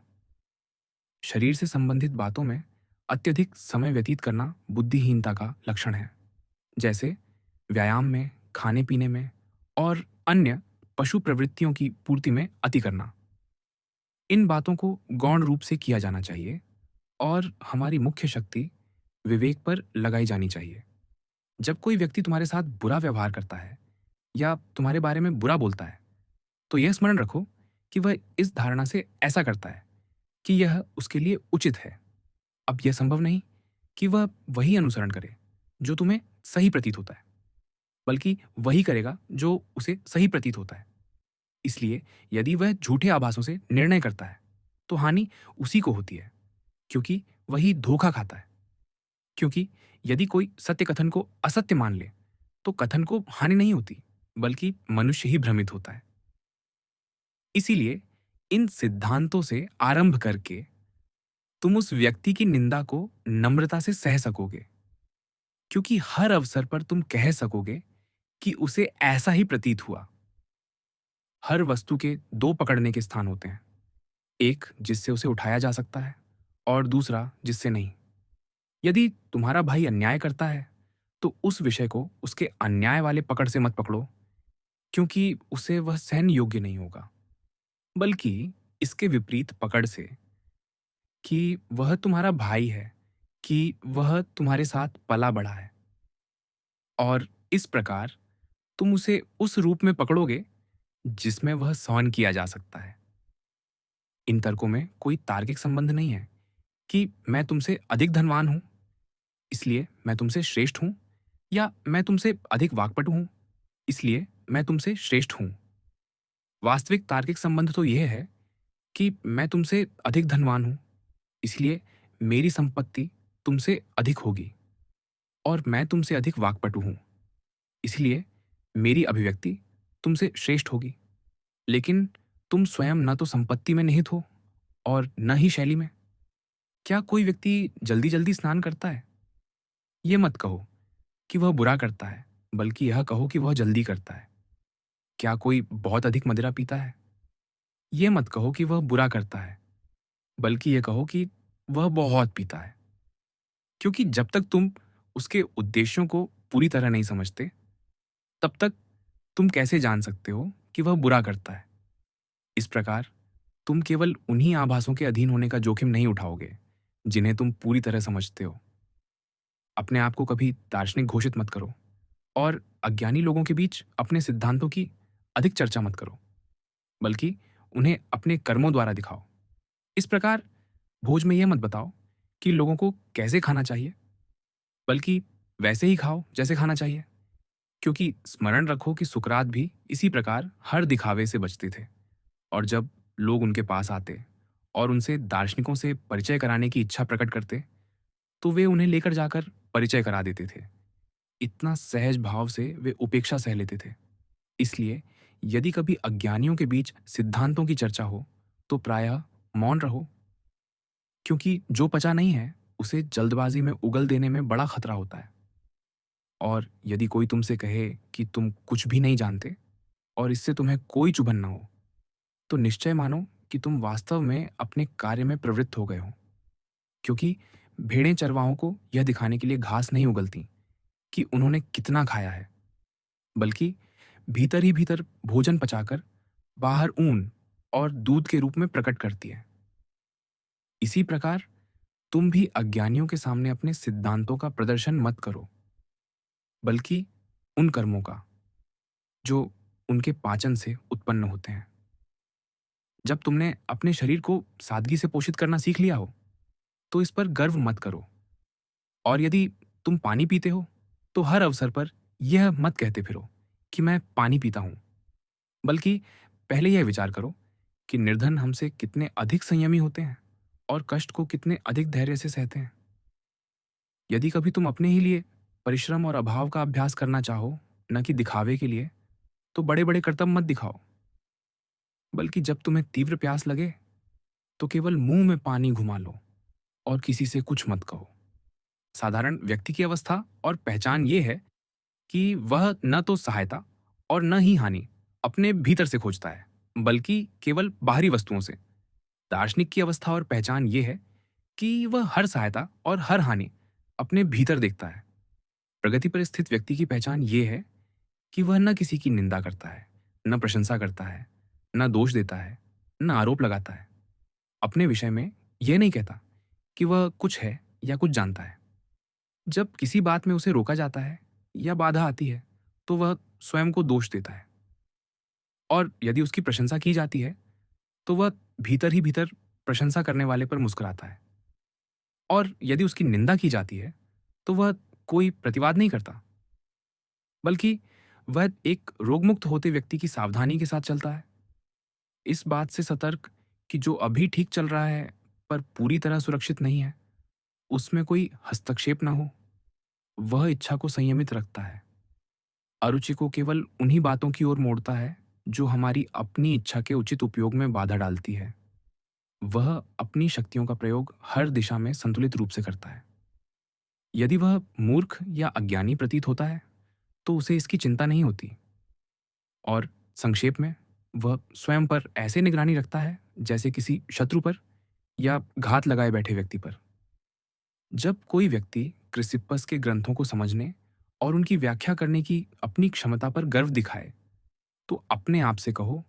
शरीर से संबंधित बातों में अत्यधिक समय व्यतीत करना बुद्धिहीनता का लक्षण है, जैसे व्यायाम में, खाने पीने में और अन्य पशु प्रवृत्तियों की पूर्ति में अति करना। इन बातों को गौण रूप से किया जाना चाहिए और हमारी मुख्य शक्ति विवेक पर लगाई जानी चाहिए। जब कोई व्यक्ति तुम्हारे साथ बुरा व्यवहार करता है या तुम्हारे बारे में बुरा बोलता है, तो यह स्मरण रखो कि वह इस धारणा से ऐसा करता है कि यह उसके लिए उचित है। अब यह संभव नहीं कि वह वही अनुसरण करे जो तुम्हें सही प्रतीत होता है, बल्कि वही करेगा जो उसे सही प्रतीत होता है। इसलिए यदि वह झूठे आभासों से निर्णय करता है, तो हानि उसी को होती है, क्योंकि वही धोखा खाता है। क्योंकि यदि कोई सत्य कथन को असत्य मान ले, तो कथन को हानि नहीं होती, बल्कि मनुष्य ही भ्रमित होता है। इसीलिए इन सिद्धांतों से आरंभ करके तुम उस व्यक्ति की निंदा को नम्रता से सह सकोगे, क्योंकि हर अवसर पर तुम कह सकोगे कि उसे ऐसा ही प्रतीत हुआ। हर वस्तु के दो पकड़ने के स्थान होते हैं, एक जिससे उसे उठाया जा सकता है और दूसरा जिससे नहीं। यदि तुम्हारा भाई अन्याय करता है, तो उस विषय को उसके अन्याय वाले पकड़ से मत पकड़ो, क्योंकि उसे वह सहन योग्य नहीं होगा, बल्कि इसके विपरीत पकड़ से कि वह तुम्हारा भाई है, कि वह तुम्हारे साथ पला बढ़ा है। और इस प्रकार तुम उसे उस रूप में पकड़ोगे जिसमें वह सहन किया जा सकता है। इन तर्कों में कोई तार्किक संबंध नहीं है कि मैं तुमसे अधिक धनवान हूं, इसलिए मैं तुमसे श्रेष्ठ हूं, या मैं तुमसे अधिक वाक्पटु हूं, इसलिए मैं तुमसे श्रेष्ठ हूं। वास्तविक तार्किक संबंध तो यह है कि मैं तुमसे अधिक धनवान हूं, इसलिए मेरी संपत्ति तुमसे अधिक होगी, और मैं तुमसे अधिक वाक्पटु हूं, इसलिए मेरी अभिव्यक्ति तुमसे श्रेष्ठ होगी। लेकिन तुम स्वयं न तो संपत्ति में निहित हो और न ही शैली में। क्या कोई व्यक्ति जल्दी जल्दी स्नान करता है? ये मत कहो कि वह बुरा करता है, बल्कि यह कहो कि वह जल्दी करता है। क्या कोई बहुत अधिक मदिरा पीता है? ये मत कहो कि वह बुरा करता है, बल्कि यह कहो कि वह बहुत पीता है। क्योंकि जब तक तुम उसके उद्देश्यों को पूरी तरह नहीं समझते, तब तक तुम कैसे जान सकते हो कि वह बुरा करता है? इस प्रकार तुम केवल उन्हीं आभासों के अधीन होने का जोखिम नहीं उठाओगे जिन्हें तुम पूरी तरह समझते हो। अपने आप को कभी दार्शनिक घोषित मत करो, और अज्ञानी लोगों के बीच अपने सिद्धांतों की अधिक चर्चा मत करो, बल्कि उन्हें अपने कर्मों द्वारा दिखाओ। इस प्रकार भोज में यह मत बताओ कि लोगों को कैसे खाना चाहिए, बल्कि वैसे ही खाओ जैसे खाना चाहिए। क्योंकि स्मरण रखो कि सुकरात भी इसी प्रकार हर दिखावे से बचते थे, और जब लोग उनके पास आते और उनसे दार्शनिकों से परिचय कराने की इच्छा प्रकट करते, तो वे उन्हें लेकर जाकर परिचय करा देते थे। इतना सहज भाव से वे उपेक्षा सह लेते थे। इसलिए यदि कभी अज्ञानियों के बीच सिद्धांतों की चर्चा हो, तो प्रायः मौन रहो, क्योंकि जो पचा नहीं है, उसे जल्दबाजी में उगल देने में बड़ा खतरा होता है। और यदि कोई तुमसे कहे कि तुम कुछ भी नहीं जानते और इससे तुम्हें कोई चुभन ना हो, तो निश्चय मानो कि तुम वास्तव में अपने कार्य में प्रवृत्त हो गए हो। क्योंकि भेड़ें चरवाहों को यह दिखाने के लिए घास नहीं उगलती कि उन्होंने कितना खाया है, बल्कि भीतर ही भीतर भोजन पचाकर बाहर ऊन और दूध के रूप में प्रकट करती है। इसी प्रकार तुम भी अज्ञानियों के सामने अपने सिद्धांतों का प्रदर्शन मत करो, बल्कि उन कर्मों का जो उनके पाचन से उत्पन्न होते हैं। जब तुमने अपने शरीर को सादगी से पोषित करना सीख लिया हो, तो इस पर गर्व मत करो। और यदि तुम पानी पीते हो, तो हर अवसर पर यह मत कहते फिरो कि मैं पानी पीता हूं, बल्कि पहले यह विचार करो कि निर्धन हमसे कितने अधिक संयमी होते हैं और कष्ट को कितने अधिक धैर्य से सहते हैं। यदि कभी तुम अपने ही लिए परिश्रम और अभाव का अभ्यास करना चाहो, न कि दिखावे के लिए, तो बड़े बड़े कर्तव्य मत दिखाओ, बल्कि जब तुम्हें तीव्र प्यास लगे, तो केवल मुंह में पानी घुमा लो और किसी से कुछ मत कहो। साधारण व्यक्ति की अवस्था और पहचान ये है कि वह न तो सहायता और न ही हानि अपने भीतर से खोजता है, बल्कि केवल बाहरी वस्तुओं से। दार्शनिक की अवस्था और पहचान ये है कि वह हर सहायता और हर हानि अपने भीतर देखता है। प्रगति पर स्थित व्यक्ति की पहचान ये है कि वह न किसी की निंदा करता है, न प्रशंसा करता है, न दोष देता है, न आरोप लगाता है। अपने विषय में यह नहीं कहता कि वह कुछ है या कुछ जानता है। जब किसी बात में उसे रोका जाता है या बाधा आती है, तो वह स्वयं को दोष देता है। और यदि उसकी प्रशंसा की जाती है, तो वह भीतर ही भीतर प्रशंसा करने वाले पर मुस्कुराता है। और यदि उसकी निंदा की जाती है, तो वह कोई प्रतिवाद नहीं करता, बल्कि वह एक रोगमुक्त होते व्यक्ति की सावधानी के साथ चलता है, इस बात से सतर्क कि जो अभी ठीक चल रहा है पर पूरी तरह सुरक्षित नहीं है, उसमें कोई हस्तक्षेप ना हो। वह इच्छा को संयमित रखता है, अरुचि को केवल उन्हीं बातों की ओर मोड़ता है जो हमारी अपनी इच्छा के उचित उपयोग में बाधा डालती है। वह अपनी शक्तियों का प्रयोग हर दिशा में संतुलित रूप से करता है। यदि वह मूर्ख या अज्ञानी प्रतीत होता है, तो उसे इसकी चिंता नहीं होती। और संक्षेप में, वह स्वयं पर ऐसे निगरानी रखता है जैसे किसी शत्रु पर या घात लगाए बैठे व्यक्ति पर। जब कोई व्यक्ति क्रिसिप्पस के ग्रंथों को समझने और उनकी व्याख्या करने की अपनी क्षमता पर गर्व दिखाए, तो अपने आप से कहो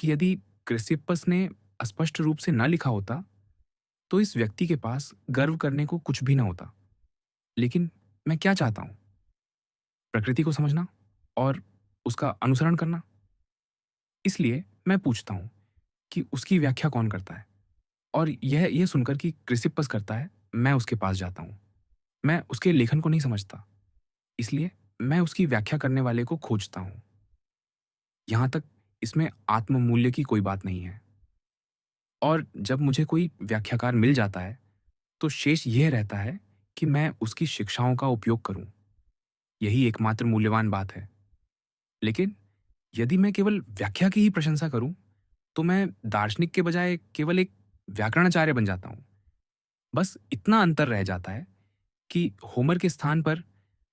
कि यदि क्रिसिप्पस ने स्पष्ट रूप से न लिखा होता, तो इस व्यक्ति के पास गर्व करने को कुछ भी न होता। लेकिन मैं क्या चाहता हूँ? प्रकृति को समझना और उसका अनुसरण करना। इसलिए मैं पूछता हूँ कि उसकी व्याख्या कौन करता है? और यह सुनकर कि क्रिसिप्पस करता है, मैं उसके पास जाता हूँ। मैं उसके लेखन को नहीं समझता, इसलिए मैं उसकी व्याख्या करने वाले को खोजता हूँ। यहाँ तक इसमें आत्म-मूल्य की कोई बात नहीं है। और जब मुझे कोई व्याख्याकार मिल जाता है, तो शेष यह रहता है कि मैं उसकी शिक्षाओं का उपयोग करूँ। यही एकमात्र मूल्यवान बात है। लेकिन यदि मैं केवल व्याख्या की ही प्रशंसा करूँ, तो मैं दार्शनिक के बजाय केवल एक व्याकरणाचार्य बन जाता हूँ। बस इतना अंतर रह जाता है कि होमर के स्थान पर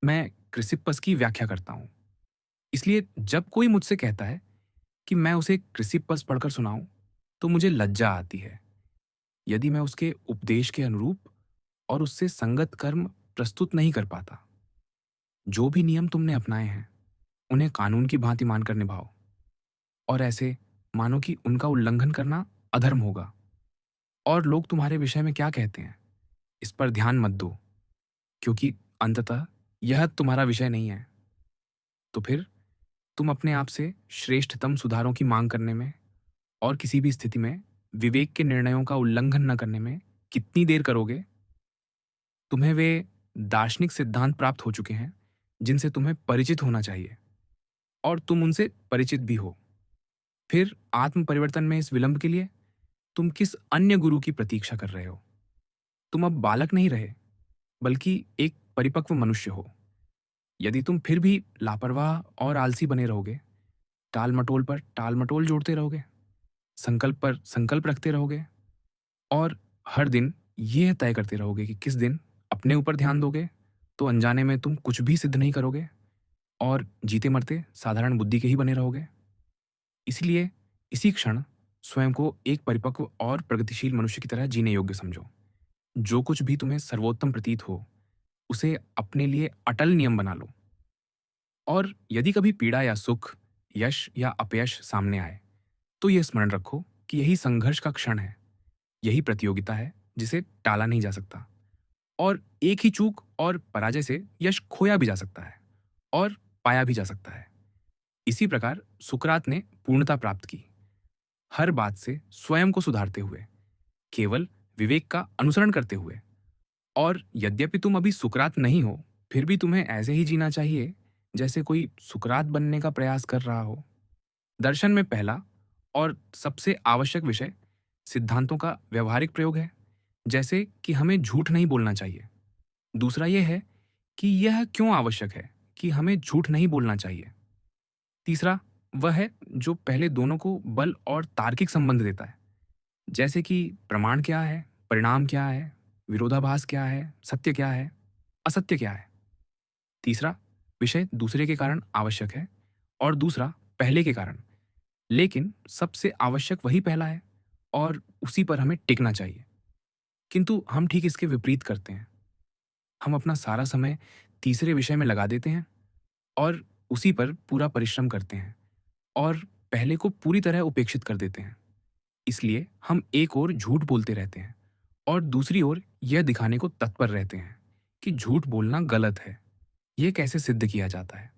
मैं क्रिसिप्पस की व्याख्या करता हूँ। इसलिए जब कोई मुझसे कहता है कि मैं उसे क्रिसिप्पस पढ़कर सुनाऊँ, तो मुझे लज्जा आती है। यदि मैं उसके उपदेश के अनुरूप और उससे संगत कर्म प्रस्तुत नहीं कर पाता। जो भी नियम तुमने अपनाए हैं, उन्हें कानून की भांति मानकर निभाओ, और ऐसे मानो कि उनका उल्लंघन करना अधर्म होगा। और लोग तुम्हारे विषय में क्या कहते हैं, इस पर ध्यान मत दो, क्योंकि अंततः यह तुम्हारा विषय नहीं है। तो फिर तुम अपने आप से श्रेष्ठतम सुधारों की मांग करने में और किसी भी स्थिति में विवेक के निर्णयों का उल्लंघन न करने में कितनी देर करोगे? तुम्हें वे दार्शनिक सिद्धांत प्राप्त हो चुके हैं जिनसे तुम्हें परिचित होना चाहिए, और तुम उनसे परिचित भी हो। फिर आत्म परिवर्तन में इस विलंब के लिए तुम किस अन्य गुरु की प्रतीक्षा कर रहे हो? तुम अब बालक नहीं रहे, बल्कि एक परिपक्व मनुष्य हो। यदि तुम फिर भी लापरवाह और आलसी बने रहोगे, टाल-मटोल पर टाल-मटोल जोड़ते रहोगे, संकल्प पर संकल्प रखते रहोगे और हर दिन ये तय करते रहोगे कि किस दिन अपने ऊपर ध्यान दोगे, तो अनजाने में तुम कुछ भी सिद्ध नहीं करोगे और जीते-मरते साधारण बुद्धि के ही बने रहोगे। इसलिए इसी क्षण स्वयं को एक परिपक्व और प्रगतिशील मनुष्य की तरह जीने योग्य समझो। जो कुछ भी तुम्हें सर्वोत्तम प्रतीत हो, उसे अपने लिए अटल नियम बना लो। और यदि कभी पीड़ा या सुख, यश या अपयश सामने आए, तो यह स्मरण रखो कि यही संघर्ष का क्षण है, यही प्रतियोगिता है जिसे टाला नहीं जा सकता। और एक ही चूक और पराजय से यश खोया भी जा सकता है और पाया भी जा सकता है। इसी प्रकार सुकरात ने पूर्णता प्राप्त की, हर बात से स्वयं को सुधारते हुए, केवल विवेक का अनुसरण करते हुए। और यद्यपि तुम अभी सुकरात नहीं हो, फिर भी तुम्हें ऐसे ही जीना चाहिए जैसे कोई सुकरात बनने का प्रयास कर रहा हो। दर्शन में पहला और सबसे आवश्यक विषय सिद्धांतों का व्यवहारिक प्रयोग है, जैसे कि हमें झूठ नहीं बोलना चाहिए। दूसरा यह है कि यह क्यों आवश्यक है कि हमें झूठ नहीं बोलना चाहिए। तीसरा वह है जो पहले दोनों को बल और तार्किक संबंध देता है, जैसे कि प्रमाण क्या है, परिणाम क्या है, विरोधाभास क्या है, सत्य क्या है, असत्य क्या है। तीसरा विषय दूसरे के कारण आवश्यक है और दूसरा पहले के कारण, लेकिन सबसे आवश्यक वही पहला है और उसी पर हमें टिकना चाहिए। किंतु हम ठीक इसके विपरीत करते हैं। हम अपना सारा समय तीसरे विषय में लगा देते हैं और उसी पर पूरा परिश्रम करते हैं और पहले को पूरी तरह उपेक्षित कर देते हैं। इसलिए हम एक ओर झूठ बोलते रहते हैं और दूसरी ओर यह दिखाने को तत्पर रहते हैं कि झूठ बोलना गलत है। यह कैसे सिद्ध किया जाता है?